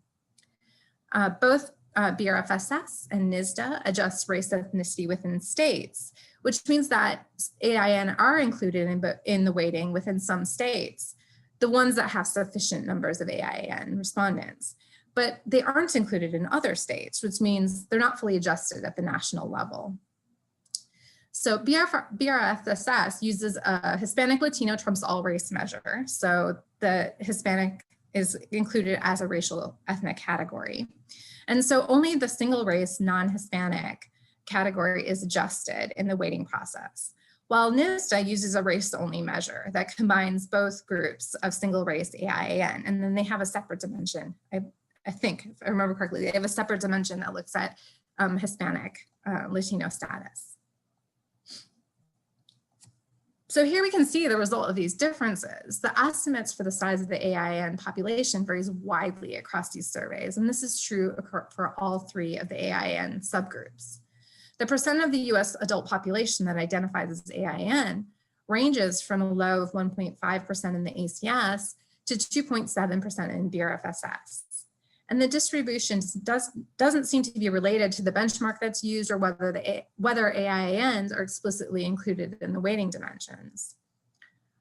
Both BRFSS and NSDA adjust race ethnicity within states, which means that AIAN are included in the weighting within some states, the ones that have sufficient numbers of AIAN respondents, but they aren't included in other states, which means they're not fully adjusted at the national level. So BRFSS uses a Hispanic Latino trumps all race measure. So the Hispanic is included as a racial ethnic category. And so only the single race non-Hispanic category is adjusted in the weighting process, while NSDA uses a race-only measure that combines both groups of single race AIAN, and then they have a separate dimension. I think, if I remember correctly, they have a separate dimension that looks at Hispanic Latino status. So here we can see the result of these differences. The estimates for the size of the AIAN population varies widely across these surveys, and this is true for all 3 of the AIAN subgroups. The percent of the US adult population that identifies as AIAN ranges from a low of 1.5% in the ACS to 2.7% in BRFSS. And the distribution doesn't seem to be related to the benchmark that's used or whether AIANs are explicitly included in the weighting dimensions.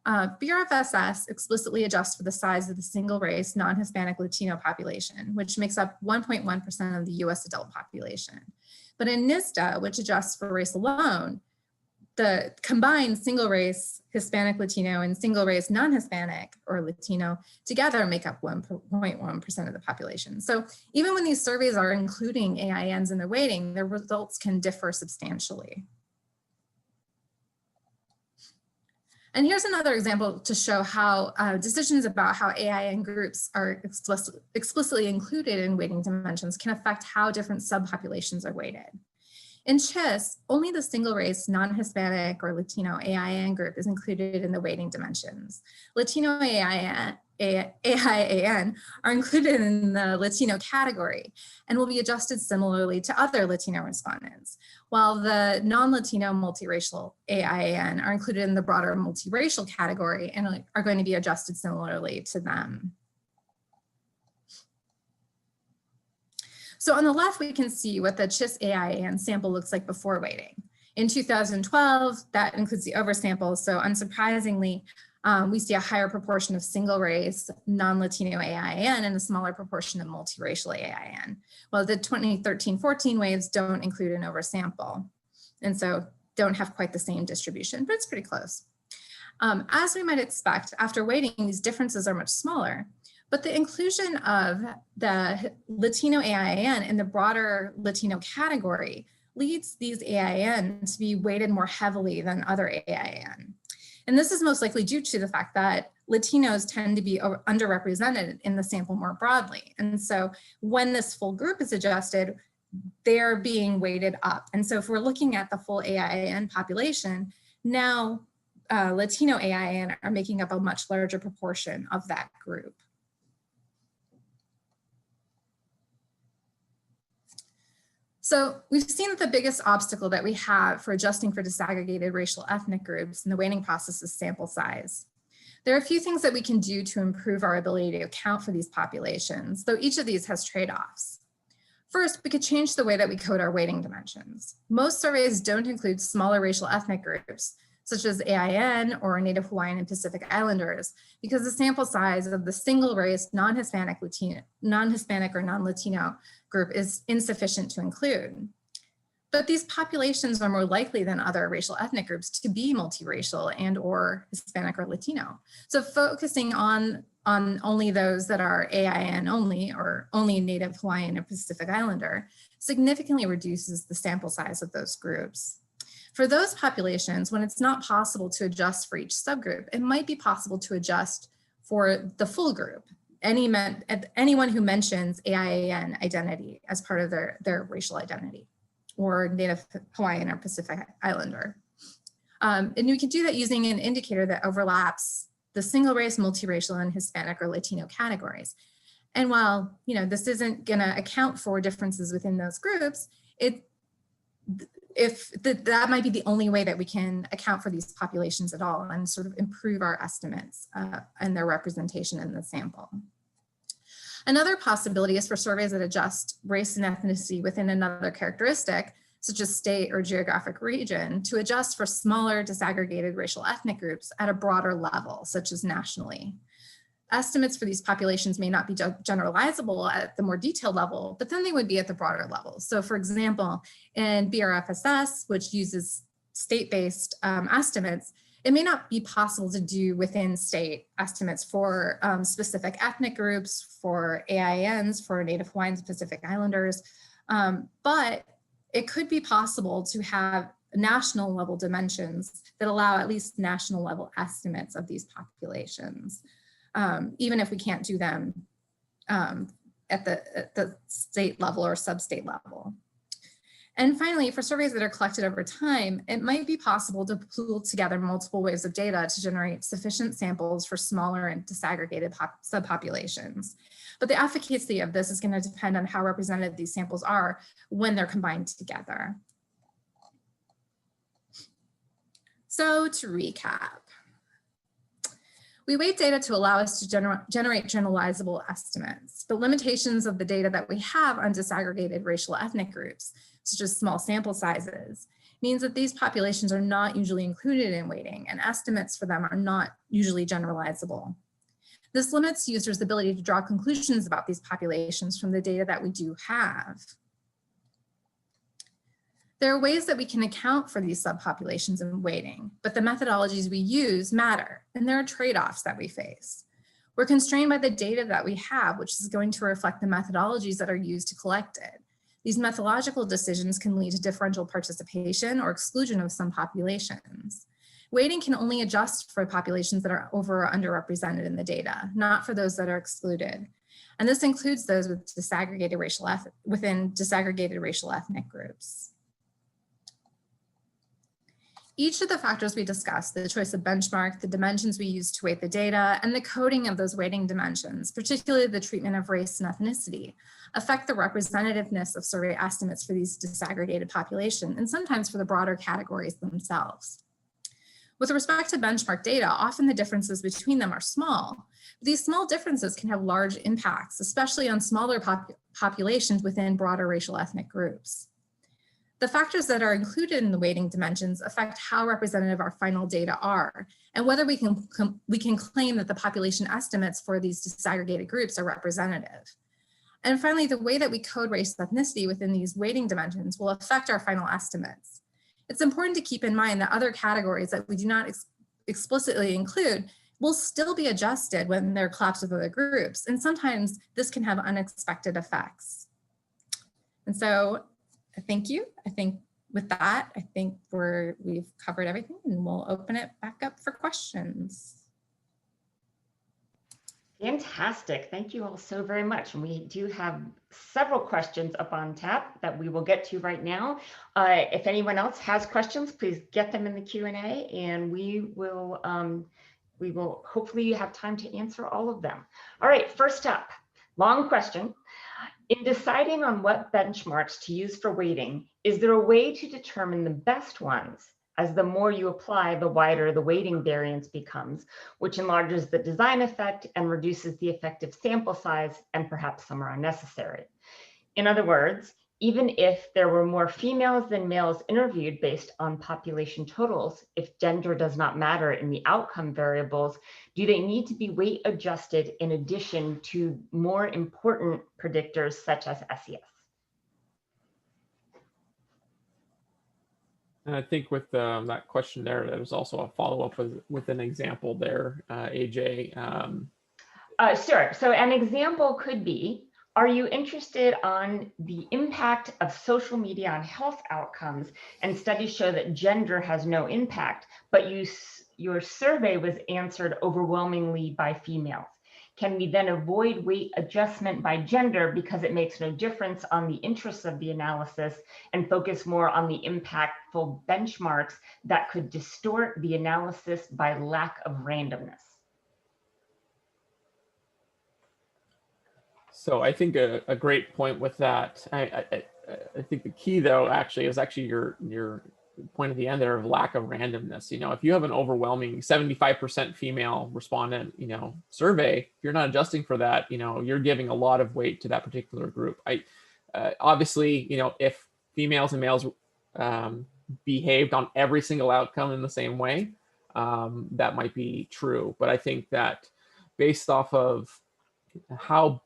BRFSS explicitly adjusts for the size of the single race non-Hispanic Latino population, which makes up 1.1% of the US adult population. But in NSDA, which adjusts for race alone, the combined single race Hispanic Latino and single race non-Hispanic or Latino together make up 1.1% of the population. So even when these surveys are including AIANs in their weighting, their results can differ substantially. And here's another example to show how decisions about how AIAN groups are explicitly included in weighting dimensions can affect how different subpopulations are weighted. In CHIS, only the single race non-Hispanic or Latino AIAN group is included in the weighting dimensions. Latino AIAN are included in the Latino category and will be adjusted similarly to other Latino respondents, while the non-Latino multiracial AIAN are included in the broader multiracial category and are going to be adjusted similarly to them. So on the left, we can see what the CHIS AIAN sample looks like before weighting. In 2012, that includes the oversamples. So unsurprisingly, We see a higher proportion of single race, non-Latino AIAN and a smaller proportion of multiracial AIAN. Well, the 2013-14 waves don't include an oversample, and so don't have quite the same distribution, but it's pretty close. As we might expect, after weighting, these differences are much smaller, but the inclusion of the Latino AIAN in the broader Latino category leads these AIAN to be weighted more heavily than other AIAN. And this is most likely due to the fact that Latinos tend to be underrepresented in the sample more broadly. And so when this full group is adjusted, they're being weighted up. And so if we're looking at the full AIAN population, now Latino AIAN are making up a much larger proportion of that group. So we've seen that the biggest obstacle that we have for adjusting for disaggregated racial ethnic groups in the weighting process is sample size. There are a few things that we can do to improve our ability to account for these populations, though each of these has trade-offs. First, we could change the way that we code our weighting dimensions. Most surveys don't include smaller racial ethnic groups, such as AIN or Native Hawaiian and Pacific Islanders, because the sample size of the single race non-Hispanic or non-Latino group is insufficient to include. But these populations are more likely than other racial ethnic groups to be multiracial and or Hispanic or Latino. So focusing on only those that are AIN only or only Native Hawaiian or Pacific Islander significantly reduces the sample size of those groups. For those populations, when it's not possible to adjust for each subgroup, it might be possible to adjust for the full group. Anyone who mentions AIAN identity as part of their racial identity, or Native Hawaiian or Pacific Islander. And we can do that using an indicator that overlaps the single race, multiracial, and Hispanic or Latino categories. And while this isn't gonna account for differences within those groups, that might be the only way that we can account for these populations at all and sort of improve our estimates and their representation in the sample. Another possibility is for surveys that adjust race and ethnicity within another characteristic, such as state or geographic region, to adjust for smaller disaggregated racial ethnic groups at a broader level, such as nationally. Estimates for these populations may not be generalizable at the more detailed level, but then they would be at the broader level. So for example, in BRFSS, which uses state-based estimates, it may not be possible to do within state estimates for specific ethnic groups, for AIANs, for Native Hawaiians, Pacific Islanders, but it could be possible to have national level dimensions that allow at least national level estimates of these populations. Even if we can't do them at the state level or sub-state level. And finally, for surveys that are collected over time, it might be possible to pool together multiple waves of data to generate sufficient samples for smaller and disaggregated subpopulations. But the efficacy of this is going to depend on how representative these samples are when they're combined together. So to recap, we weight data to allow us to generate generalizable estimates. The limitations of the data that we have on disaggregated racial ethnic groups, such as small sample sizes, means that these populations are not usually included in weighting, and estimates for them are not usually generalizable. This limits users' ability to draw conclusions about these populations from the data that we do have. There are ways that we can account for these subpopulations in weighting, but the methodologies we use matter, and there are trade-offs that we face. We're constrained by the data that we have, which is going to reflect the methodologies that are used to collect it. These methodological decisions can lead to differential participation or exclusion of some populations. Weighting can only adjust for populations that are over or underrepresented in the data, not for those that are excluded. And this includes those with within disaggregated racial ethnic groups. Each of the factors we discussed, the choice of benchmark, the dimensions we use to weight the data, and the coding of those weighting dimensions, particularly the treatment of race and ethnicity, affect the representativeness of survey estimates for these disaggregated populations, and sometimes for the broader categories themselves. With respect to benchmark data, often the differences between them are small. But these small differences can have large impacts, especially on smaller populations within broader racial ethnic groups. The factors that are included in the weighting dimensions affect how representative our final data are, and whether we can claim that the population estimates for these disaggregated groups are representative. And finally, the way that we code race ethnicity within these weighting dimensions will affect our final estimates. It's important to keep in mind that other categories that we do not explicitly include will still be adjusted when they're collapsed with other groups. And sometimes this can have unexpected effects. And so thank you. I think with that, I think we've covered everything, and we'll open it back up for questions. Fantastic. Thank you all so very much. And we do have several questions up on tap that we will get to right now. If anyone else has questions, please get them in the Q&A, and we will hopefully have time to answer all of them. All right, first up, long question. In deciding on what benchmarks to use for weighting, is there a way to determine the best ones, as the more you apply, the wider the weighting variance becomes, which enlarges the design effect and reduces the effective sample size, and perhaps some are unnecessary? In other words, even if there were more females than males interviewed based on population totals, if gender does not matter in the outcome variables, do they need to be weight adjusted in addition to more important predictors such as SES? And I think with that question there was also a follow-up with an example there, AJ. Sure. So an example could be, are you interested on the impact of social media on health outcomes? And studies show that gender has no impact, but your survey was answered overwhelmingly by females. Can we then avoid weight adjustment by gender because it makes no difference on the interests of the analysis, and focus more on the impactful benchmarks that could distort the analysis by lack of randomness? So I think a great point with that. I think the key though actually is your point at the end there of lack of randomness. You know, if you have an overwhelming 75% female respondent, you know, survey, if you're not adjusting for that, you know, you're giving a lot of weight to that particular group. Obviously, you know, if females and males behaved on every single outcome in the same way, that might be true. But I think that based off of how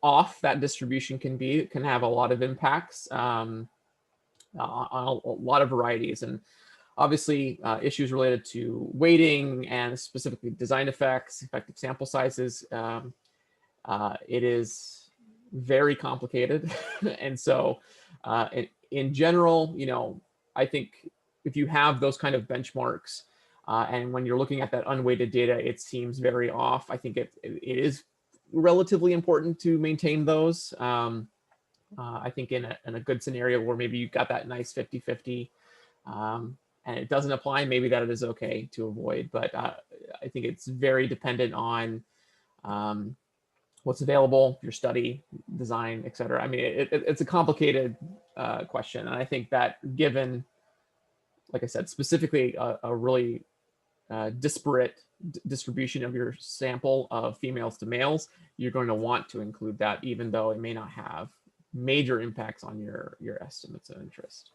off that distribution can be, it can have a lot of impacts on a lot of varieties. And obviously issues related to weighting and specifically design effects, effective sample sizes, it is very complicated. And so in general, you know, I think if you have those kind of benchmarks and when you're looking at that unweighted data, it seems very off. I think it is relatively important to maintain those. I think in a good scenario where maybe you've got that nice 50-50 and it doesn't apply, maybe that it is okay to avoid. But I think it's very dependent on what's available, your study, design, et cetera. I mean, it's a complicated question. And I think that given, like I said, specifically a really disparate distribution of your sample of females to males, you're going to want to include that, even though it may not have major impacts on your estimates of interest.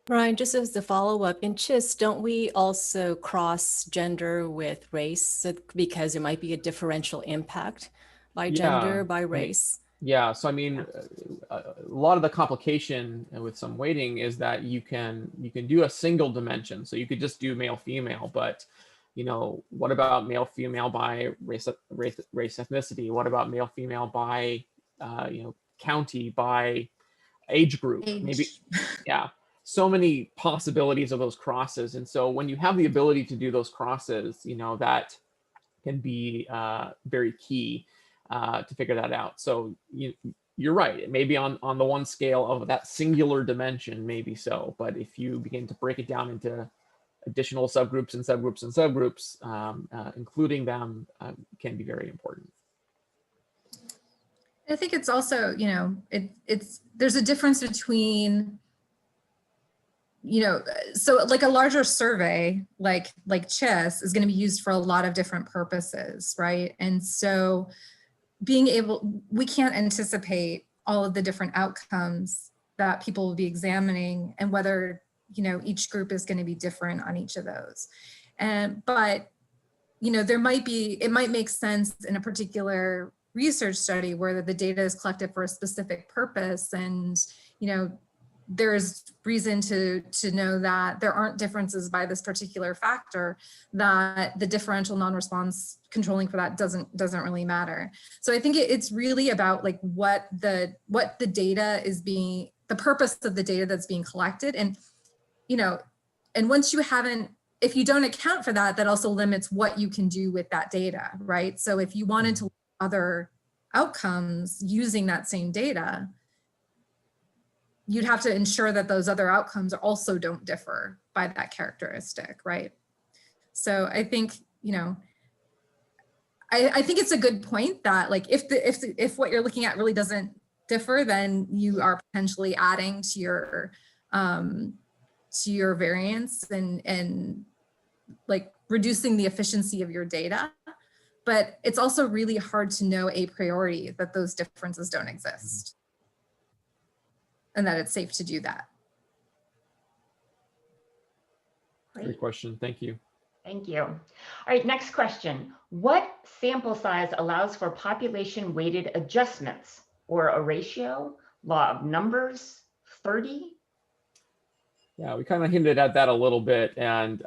Brian, just as a follow-up, in CHIS, don't we also cross gender with race because there might be a differential impact by gender, by race? Yeah, so I mean, a lot of the complication with some weighting is that you can do a single dimension. So you could just do male female, but you know, what about male female by race ethnicity? What about male female by you know, county, by age group? Maybe, yeah. So many possibilities of those crosses. And so when you have the ability to do those crosses, you know, that can be very key to figure that out. So you're right. It may be on the one scale of that singular dimension, maybe so. But if you begin to break it down into additional subgroups and subgroups and subgroups, including them can be very important. I think it's also, you know, there's a difference between, you know, so like a larger survey, like CHIS is going to be used for a lot of different purposes, right? And so we can't anticipate all of the different outcomes that people will be examining and whether, each group is going to be different on each of those. But, it might make sense in a particular research study where the data is collected for a specific purpose, and, there's reason to know that there aren't differences by this particular factor, that the differential non-response controlling for that doesn't really matter. So I think it's really about like what the data is being, the purpose of the data that's being collected. And, and once you haven't, if you don't account for that, that also limits what you can do with that data, right? So if you wanted to look at other outcomes using that same data, you'd have to ensure that those other outcomes also don't differ by that characteristic, right? So I think, I think it's a good point that like if what you're looking at really doesn't differ, then you are potentially adding to your variance and like reducing the efficiency of your data. But it's also really hard to know a priori that those differences don't exist, and that it's safe to do that. Great question. Thank you. Thank you. All right, next question. What sample size allows for population weighted adjustments, or a ratio, law of numbers, 30? Yeah, we kind of hinted at that a little bit, and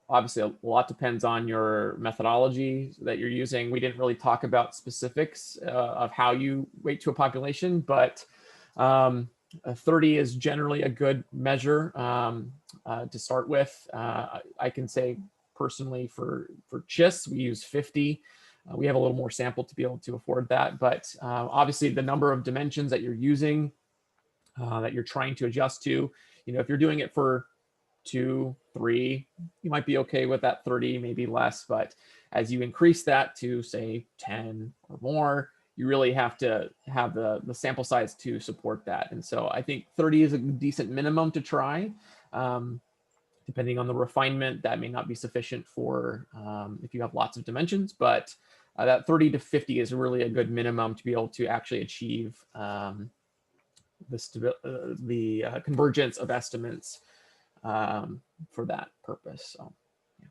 obviously a lot depends on your methodology that you're using. We didn't really talk about specifics of how you weight to a population, but 30 is generally a good measure to start with. I can say personally for CHIS, we use 50. We have a little more sample to be able to afford that, but obviously the number of dimensions that you're using, that you're trying to adjust to, if you're doing it for 2, 3, you might be okay with that 30, maybe less, but as you increase that to say 10 or more, you really have to have the sample size to support that. And so I think 30 is a decent minimum to try. Depending on the refinement, that may not be sufficient for if you have lots of dimensions, but that 30 to 50 is really a good minimum to be able to actually achieve the convergence of estimates for that purpose. So, yeah.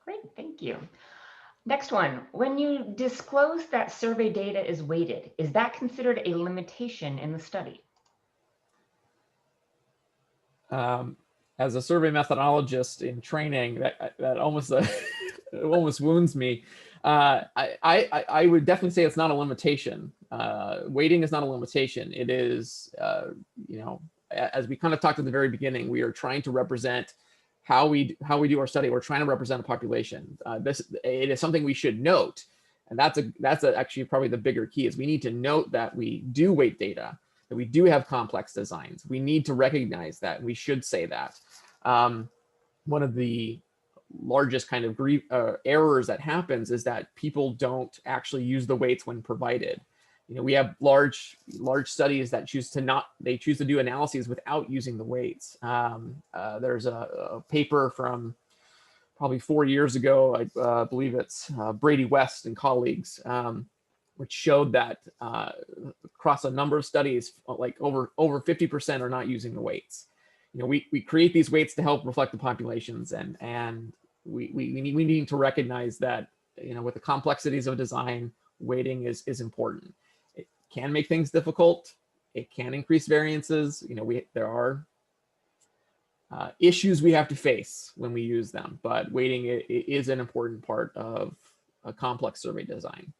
Great, thank you. Next one, when you disclose that survey data is weighted, is that considered a limitation in the study? As a survey methodologist in training, that almost it almost wounds me. I would definitely say it's not a limitation. Weighting is not a limitation. It is, as we kind of talked at the very beginning, we are trying to represent how we do our study. We're trying to represent a population. It is something we should note, and that's actually probably the bigger key, is we need to note that we do weight data, that we do have complex designs. We need to recognize that. We should say that. One of the largest kind of errors that happens is that people don't actually use the weights when provided. We have large studies that choose to do analyses without using the weights. There's a paper from probably 4 years ago, I believe it's Brady West and colleagues, which showed that across a number of studies, like over 50% are not using the weights. We create these weights to help reflect the populations, and we need to recognize that with the complexities of design, weighting is important. It can make things difficult. It can increase variances. There are issues we have to face when we use them, but weighting is an important part of a complex survey design.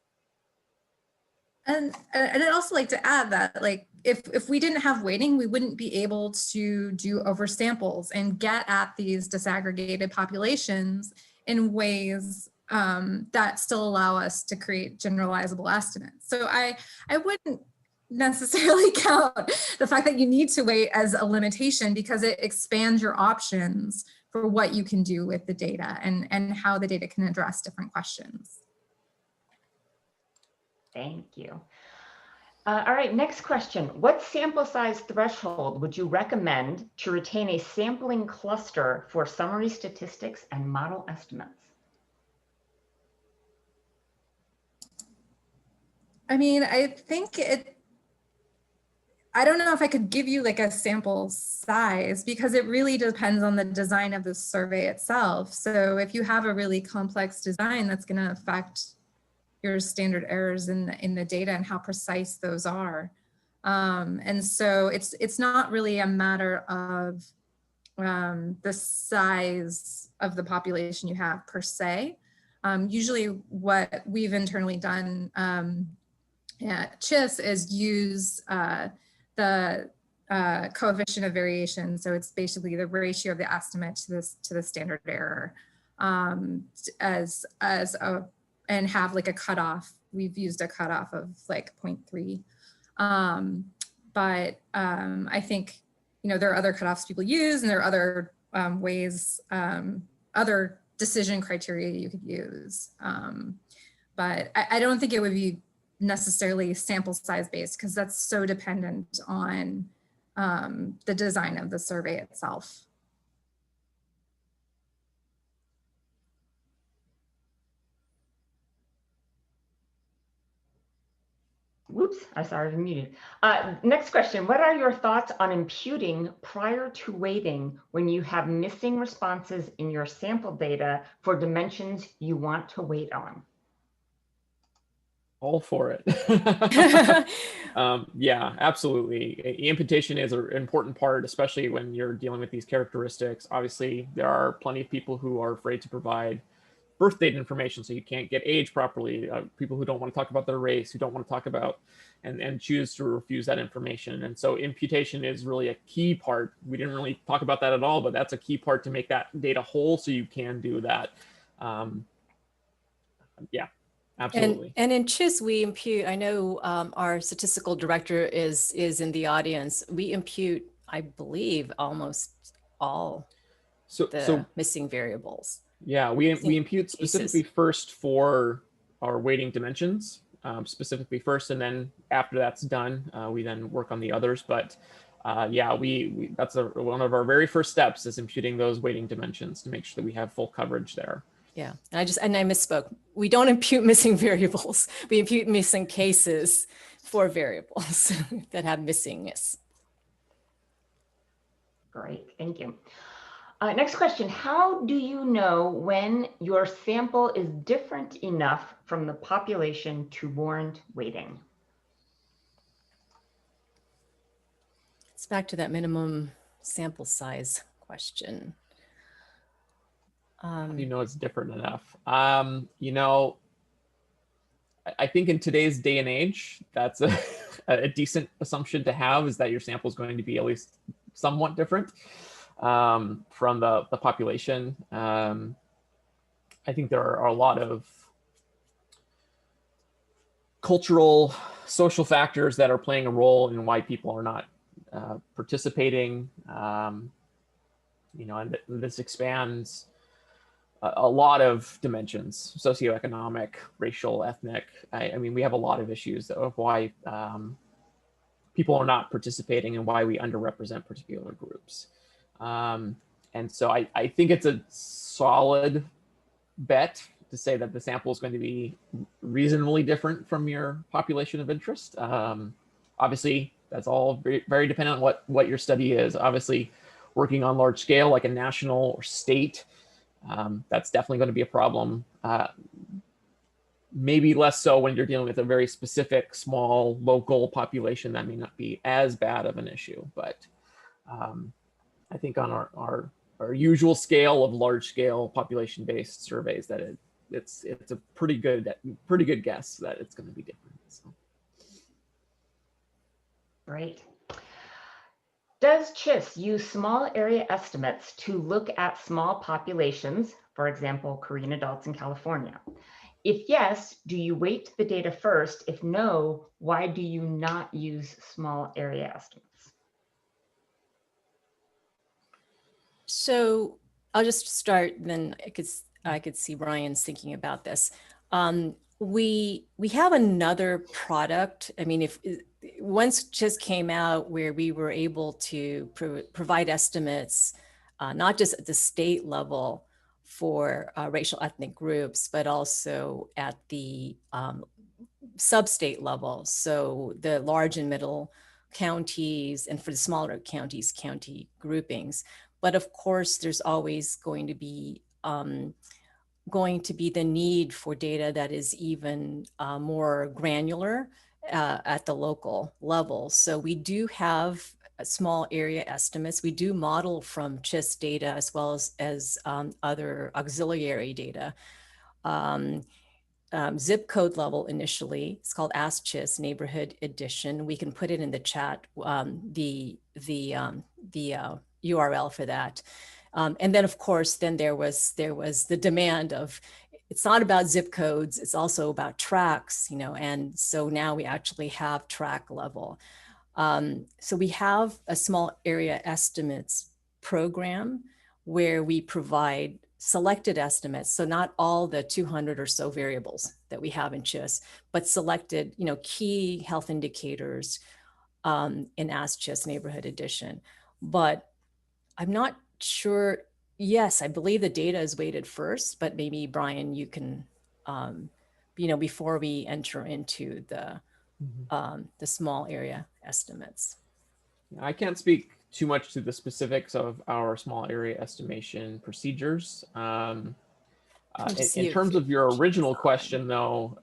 And I'd also like to add that, like, if we didn't have weighting, we wouldn't be able to do oversamples and get at these disaggregated populations in ways that still allow us to create generalizable estimates. So I wouldn't necessarily count the fact that you need to weight as a limitation, because it expands your options for what you can do with the data and how the data can address different questions. Thank you. All right, next question. What sample size threshold would you recommend to retain a sampling cluster for summary statistics and model estimates? I mean, I think I don't know if I could give you like a sample size because it really depends on the design of the survey itself. So if you have a really complex design, that's going to affect your standard errors in the data and how precise those are. And so it's not really a matter of the size of the population you have per se. Usually what we've internally done at CHIS is use the coefficient of variation. So it's basically the ratio of the estimate to the standard error and have like a cutoff. We've used a cutoff of like 0.3. But I think, you know, there are other cutoffs people use, and there are other ways, other decision criteria you could use. But I don't think it would be necessarily sample size based, because that's so dependent on the design of the survey itself. Whoops, I sorry, I was muted. Next question, what are your thoughts on imputing prior to weighting when you have missing responses in your sample data for dimensions you want to weight on? All for it. Yeah, absolutely. Imputation is an important part, especially when you're dealing with these characteristics. Obviously, there are plenty of people who are afraid to provide birth date information, so you can't get age properly. People who don't want to talk about their race, who don't want to talk about and choose to refuse that information. And so imputation is really a key part. We didn't really talk about that at all, but that's a key part to make that data whole, so you can do that. Yeah. Absolutely. And in CHIS, we impute, I know our statistical director is in the audience. We impute, I believe, almost all the missing variables. Yeah, we impute specifically first for our weighting dimensions, specifically first, and then after that's done, we then work on the others. But yeah, that's one of our very first steps is imputing those weighting dimensions to make sure that we have full coverage there. Yeah, and I misspoke. We don't impute missing variables. We impute missing cases for variables that have missingness. Great, thank you. Next question, how do you know when your sample is different enough from the population to warrant weighting? It's back to that minimum sample size question. How do you know it's different enough? You know, I think in today's day and age, that's a decent assumption to have, is that your sample is going to be at least somewhat different from the population. I think there are a lot of cultural, social factors that are playing a role in why people are not participating. You know, and this expands a lot of dimensions: socioeconomic, racial, ethnic. I mean, we have a lot of issues of why people are not participating and why we underrepresent particular groups. And so I think it's a solid bet to say that the sample is going to be reasonably different from your population of interest. Obviously, that's all very, very dependent on what your study is. Obviously, working on large scale, like a national or state, that's definitely going to be a problem. Maybe less so when you're dealing with a very specific, small, local population. That may not be as bad of an issue. But I think on our usual scale of large scale population-based surveys, that it's a pretty good guess that it's going to be different. So. Great. Does CHIS use small area estimates to look at small populations, for example, Korean adults in California? If yes, do you weight the data first? If no, why do you not use small area estimates? So I'll just start, then I could see Brian's thinking about this. We have another product. I mean, once CHIS came out, where we were able to provide estimates, not just at the state level for racial ethnic groups, but also at the sub-state level. So the large and middle counties, and for the smaller counties, county groupings. But of course, there's always going to be the need for data that is even more granular at the local level. So we do have small area estimates. We do model from CHIS data as well as other auxiliary data. Zip code level initially, it's called Ask CHIS Neighborhood Edition. We can put it in the chat, the URL for that. And then of course, then there was the demand of, it's not about zip codes, it's also about tracks, and so now we actually have track level. So we have a small area estimates program where we provide selected estimates. So not all the 200 or so variables that we have in CHIS, but selected, key health indicators in Ask CHIS Neighborhood Edition. But I'm not sure. Yes, I believe the data is weighted first, but maybe Brian, you can, before we enter into the small area estimates. I can't speak too much to the specifics of our small area estimation procedures. In terms of your original question, though,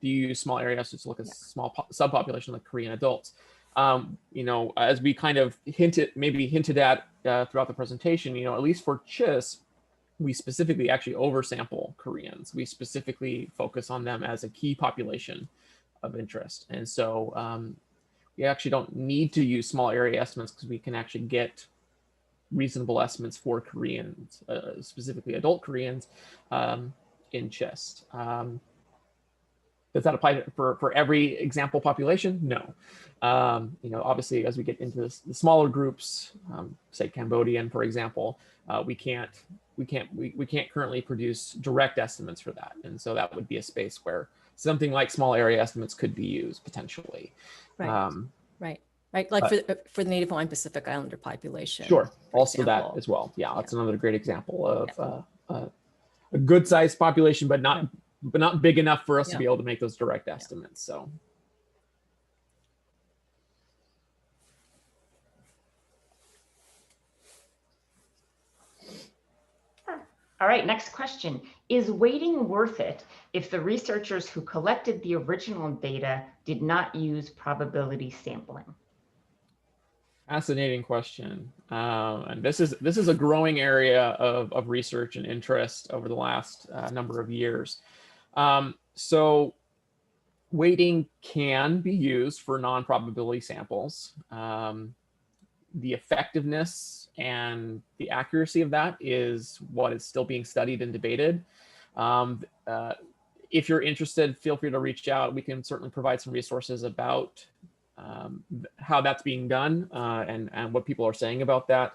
do you use small area estimates to look at small subpopulation like Korean adults? As we kind of hinted at throughout the presentation, at least for CHIS, we specifically actually oversample Koreans. We specifically focus on them as a key population of interest. And so we actually don't need to use small area estimates because we can actually get reasonable estimates for Koreans, specifically adult Koreans in CHIS. Does that apply for every example population? No. Obviously, as we get into the smaller groups, say Cambodian, for example, we can't currently produce direct estimates for that, and so that would be a space where something like small area estimates could be used potentially. Right. Like for the Native Hawaiian Pacific Islander population. Sure. Also example. that as well. Yeah, that's another great example of a good-sized population, but not big enough for us to be able to make those direct estimates. So. All right, next question. Is weighting worth it if the researchers who collected the original data did not use probability sampling? Fascinating question. And this is a growing area of research and interest over the last number of years. So weighting can be used for non-probability samples. The effectiveness and the accuracy of that is what is still being studied and debated. If you're interested, feel free to reach out. We can certainly provide some resources about how that's being done and what people are saying about that.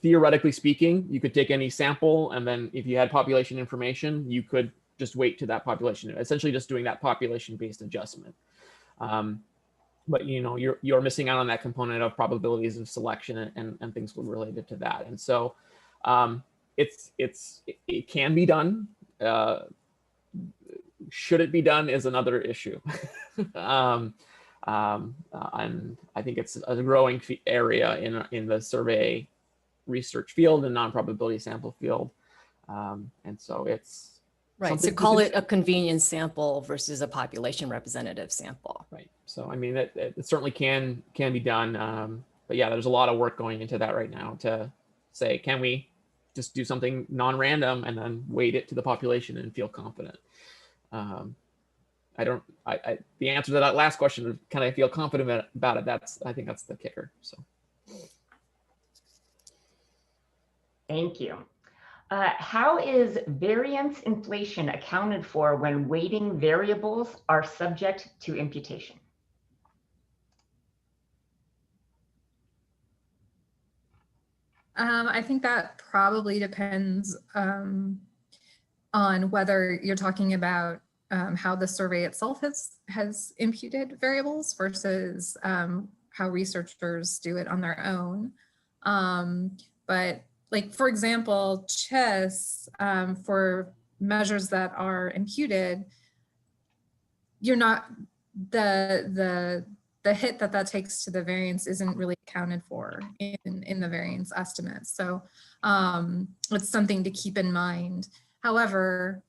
Theoretically speaking, you could take any sample, and then if you had population information, you could just weight to that population, essentially just doing that population-based adjustment. But you're missing out on that component of probabilities of selection and things related to that. And so it can be done. Should it be done is another issue. And I think it's a growing area in the survey research field and non-probability sample field. And so it's right. So call it a convenience sample versus a population representative sample. Right. So I mean, it certainly can be done. But yeah, there's a lot of work going into that right now to say, can we just do something non-random and then weight it to the population and feel confident? The answer to that last question is, can I feel confident about it? I think that's the kicker. So. Thank you. How is variance inflation accounted for when weighting variables are subject to imputation? I think that probably depends on whether you're talking about how the survey itself has imputed variables versus how researchers do it on their own. But like, for example, CHIS, for measures that are imputed, you're not, the hit that takes to the variance isn't really accounted for in the variance estimates. So it's something to keep in mind. However,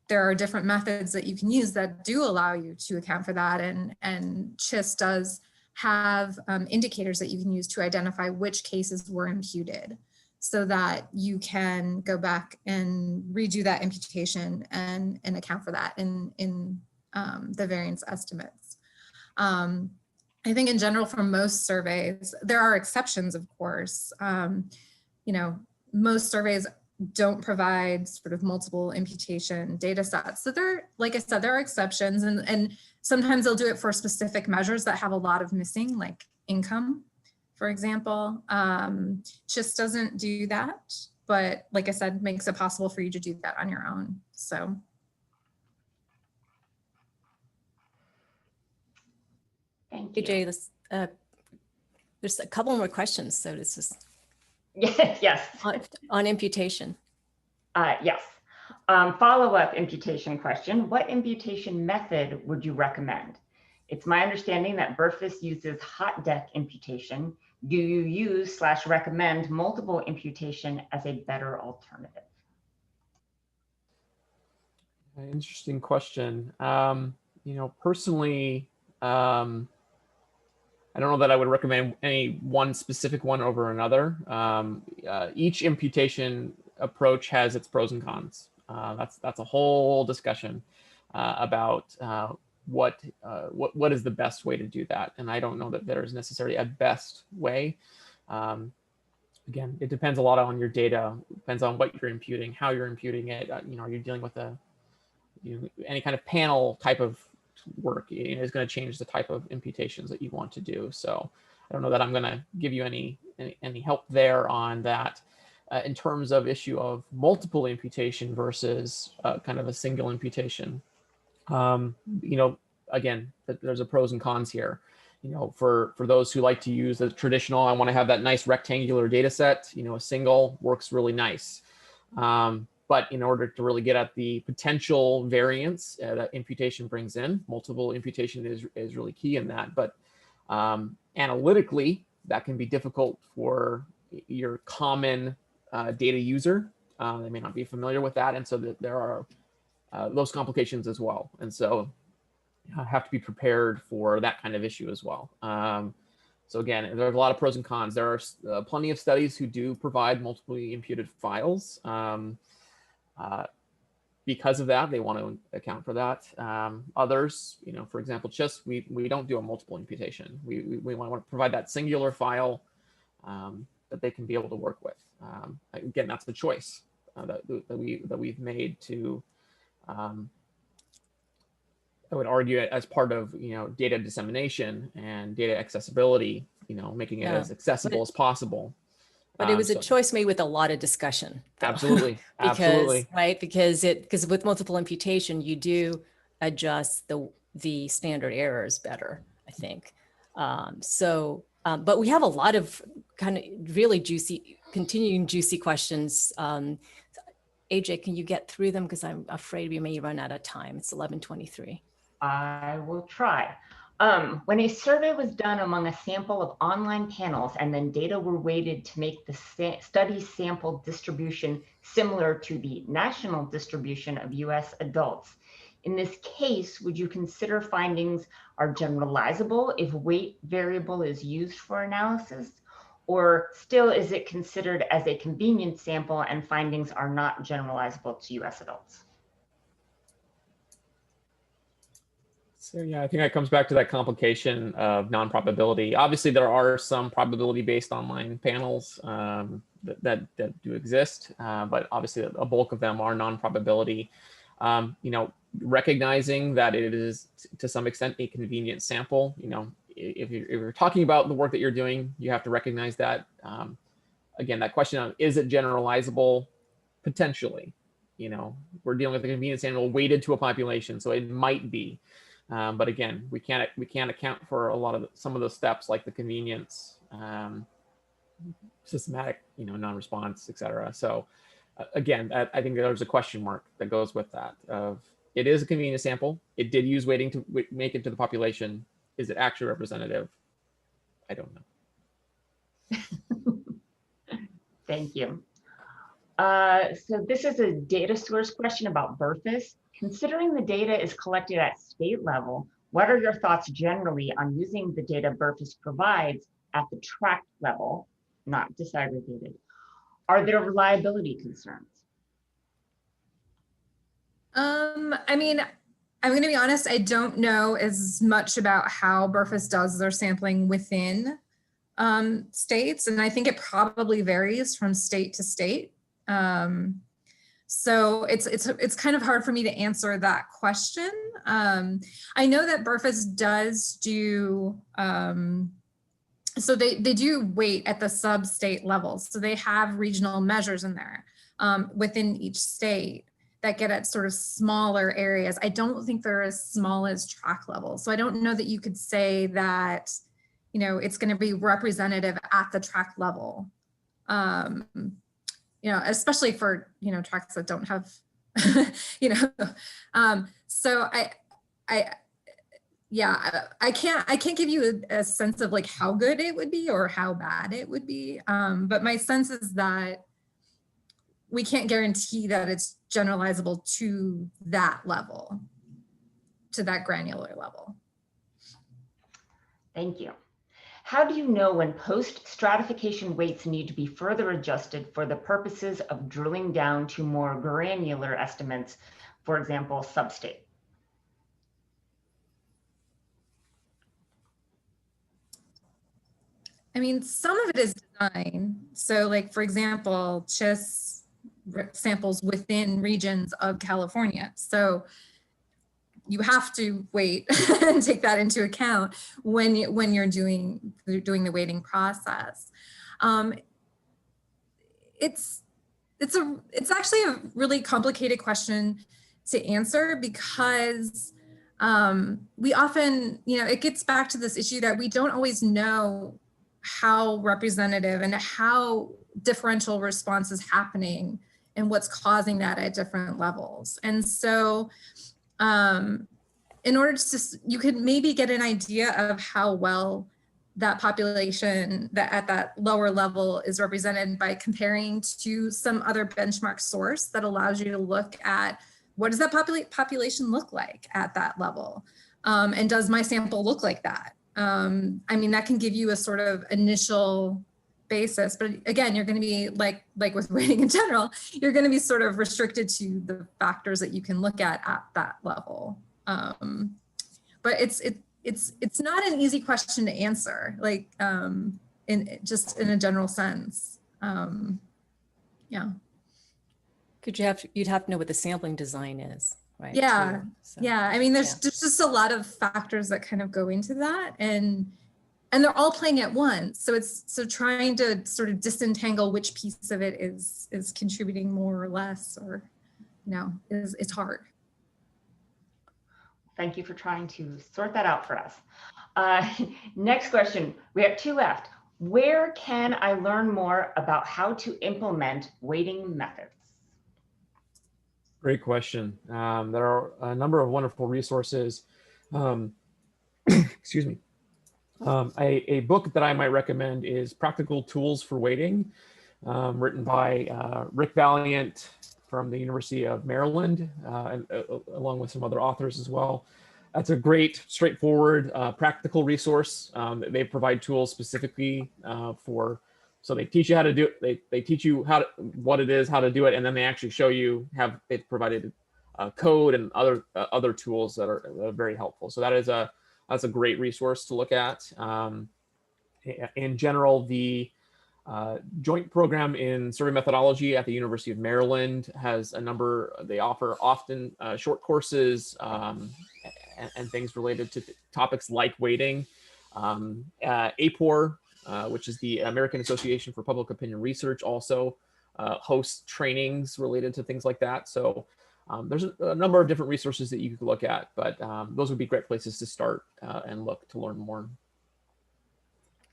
there are different methods that you can use that do allow you to account for that. And CHIS does have indicators that you can use to identify which cases were imputed, so that you can go back and redo that imputation and account for that in the variance estimates. I think in general, for most surveys, there are exceptions, of course. You know, most surveys don't provide sort of multiple imputation data sets. So there, like I said, there are exceptions, and sometimes they'll do it for specific measures that have a lot of missing, like income, for example. CHIS doesn't do that, but like I said, makes it possible for you to do that on your own. So. Thank you. AJ, there's a couple more questions, so this is Yes. on imputation. Yes. Follow-up imputation question. What imputation method would you recommend? It's my understanding that Burfus uses hot deck imputation. Do you use / recommend multiple imputation as a better alternative? Interesting question. You know, personally, I don't know that I would recommend any one specific one over another. Each imputation approach has its pros and cons. That's a whole discussion about what is the best way to do that. And I don't know that there's necessarily a best way. Again, it depends a lot on your data. It depends on what you're imputing, how you're imputing it. You know, are you dealing with any kind of panel type of work is going to change the type of imputations that you want to do. So I don't know that I'm going to give you any help there on that. In terms of issue of multiple imputation versus kind of a single imputation, you know, again, there's a pros and cons here. You know, for those who like to use the traditional, I want to have that nice rectangular data set, you know, a single works really nice. But in order to really get at the potential variance that imputation brings in, multiple imputation is really key in that. But analytically, that can be difficult for your common data user. They may not be familiar with that. And so there are those complications as well. And so you have to be prepared for that kind of issue as well. So again, there's a lot of pros and cons. There are plenty of studies who do provide multiply imputed files. Because of that, they want to account for that. Others, you know, for example, CHIS, we don't do a multiple imputation. We want to provide that singular file that they can be able to work with. Again, that's the choice that we've made to. I would argue as part of, you know, data dissemination and data accessibility, you know, making it as accessible as possible. But it was a choice made with a lot of discussion. Though. Absolutely. Absolutely. Right. Because with multiple imputation, you do adjust the standard errors better, I think. But we have a lot of kind of really continuing juicy questions. AJ, can you get through them? Because I'm afraid we may run out of time. It's 11:23. I will try. When a survey was done among a sample of online panels and then data were weighted to make the study sample distribution similar to the national distribution of US adults, in this case, would you consider findings are generalizable if weight variable is used for analysis? Or still is it considered as a convenient sample and findings are not generalizable to US adults? So yeah, I think that comes back to that complication of non-probability. Obviously, there are some probability-based online panels that do exist, but obviously a bulk of them are non-probability. You know, recognizing that it is to some extent a convenient sample. You know, if you're talking about the work that you're doing, you have to recognize that. Again, that question of is it generalizable? Potentially. You know, we're dealing with a convenient sample weighted to a population, so it might be. But again, we can't account for a lot of some of those steps like the convenience, systematic, you know, non-response, et cetera. So again, I think there's a question mark that goes with that of it is a convenience sample. It did use weighting to make it to the population. Is it actually representative? I don't know. Thank you. So this is a data source question about BRFIS. Considering the data is collected at state level, what are your thoughts generally on using the data BRFIS provides at the tract level, not disaggregated? Are there reliability concerns? I mean, I'm going to be honest, I don't know as much about how BRFIS does their sampling within states, and I think it probably varies from state to state. So it's kind of hard for me to answer that question. I know that BRFIS does do, so they do weight at the sub-state levels. So they have regional measures in there within each state that get at sort of smaller areas. I don't think they're as small as tract level. So I don't know that you could say that, you know, it's going to be representative at the tract level. You know, especially for, you know, tracts that don't have, you know, so yeah, I can't give you a sense of like how good it would be or how bad it would be. But my sense is that we can't guarantee that it's generalizable to that level, to that granular level. Thank you. How do you know when post-stratification weights need to be further adjusted for the purposes of drilling down to more granular estimates, for example, substate? I mean, some of it is design. So like, for example, CHIS samples within regions of California. So you have to wait and take that into account when you're doing the weighting process. It's actually a really complicated question to answer because we often, you know, it gets back to this issue that we don't always know how representative and how differential response is happening and what's causing that at different levels. And so in order to, you could maybe get an idea of how well that population that at that lower level is represented by comparing to some other benchmark source that allows you to look at what does that population look like at that level? And does my sample look like that? I mean, that can give you a sort of initial basis, but again, you're going to be like with weighting in general, you're going to be sort of restricted to the factors that you can look at that level. But it's not an easy question to answer, like in a general sense. Yeah. You'd have to know what the sampling design is, right? Yeah. So, yeah. I mean, there's just a lot of factors that kind of go into that, and they're all playing at once. So trying to sort of disentangle which piece of it is contributing more or less, or, you know, it's hard. Thank you for trying to sort that out for us. Next question, we have two left. Where can I learn more about how to implement weighting methods? Great question. There are a number of wonderful resources. Excuse me. A book that I might recommend is Practical Tools for Weighting, written by Rick Valiant from the University of Maryland, along with some other authors as well. That's a great, straightforward, practical resource. They provide tools specifically so they teach you how to do it. They teach you what it is, how to do it, and then they actually show you, they've provided code and other tools that are very helpful. So that's a great resource to look at. In general, the joint program in survey methodology at the University of Maryland has a number, they offer often short courses and things related to topics like weighting. APOR, which is the American Association for Public Opinion Research, also hosts trainings related to things like that. So there's a number of different resources that you could look at, but those would be great places to start and look to learn more.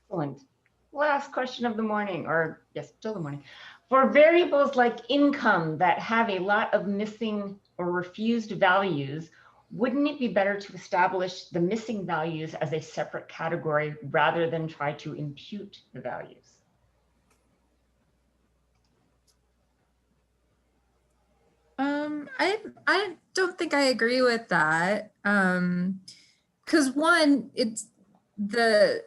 Excellent. Last question of the morning, or yes, still the morning. For variables like income that have a lot of missing or refused values, wouldn't it be better to establish the missing values as a separate category rather than try to impute the values? I don't think I agree with that. Because one,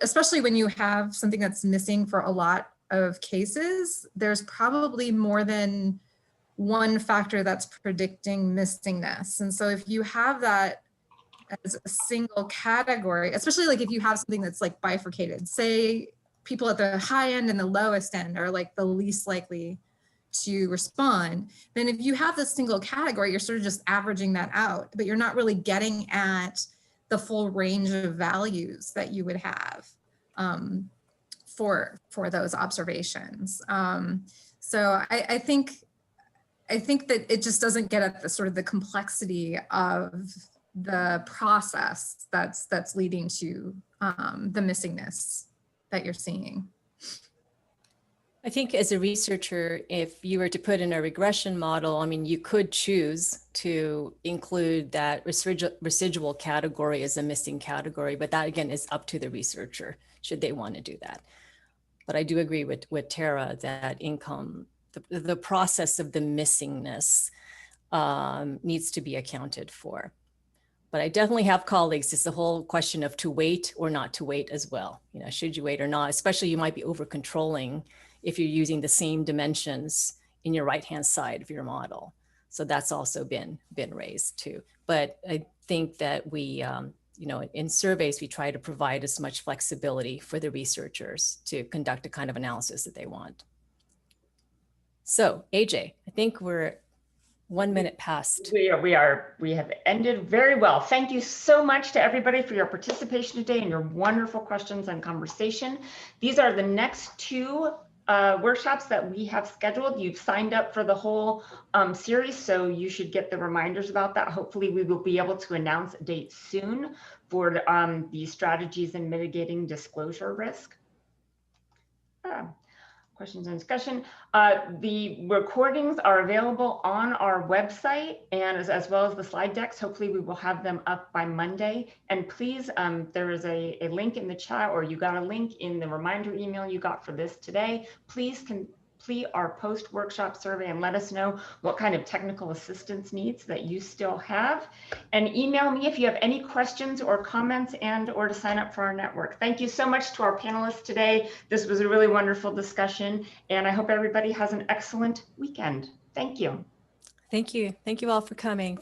especially when you have something that's missing for a lot of cases, there's probably more than one factor that's predicting missingness. And so if you have that as a single category, especially like if you have something that's like bifurcated, say people at the high end and the lowest end are like the least likely to respond, then if you have this single category, you're sort of just averaging that out, but you're not really getting at the full range of values that you would have for those observations. So I think that it just doesn't get at the sort of the complexity of the process that's leading to the missingness that you're seeing. I think as a researcher, if you were to put in a regression model, I mean, you could choose to include that residual category as a missing category, but that again is up to the researcher, should they want to do that. But I do agree with Tara that the process of the missingness needs to be accounted for. But I definitely have colleagues, it's the whole question of to weight or not to weight as well. You know, should you weight or not, especially you might be over controlling if you're using the same dimensions in your right-hand side of your model. So that's also been raised too. But I think that we, you know, in surveys, we try to provide as much flexibility for the researchers to conduct the kind of analysis that they want. So AJ, I think we're 1 minute past. We have ended very well. Thank you so much to everybody for your participation today and your wonderful questions and conversation. These are the next two workshops that we have scheduled. You've signed up for the whole series, so you should get the reminders about that. Hopefully we will be able to announce a date soon for the strategies in mitigating disclosure risk. Questions and discussion. The recordings are available on our website and as well as the slide decks. Hopefully we will have them up by Monday. And please, there is a link in the chat, or you got a link in the reminder email you got for this today. Please complete our post-workshop survey and let us know what kind of technical assistance needs that you still have. And email me if you have any questions or comments and or to sign up for our network. Thank you so much to our panelists today. This was a really wonderful discussion, and I hope everybody has an excellent weekend. Thank you. Thank you. Thank you all for coming.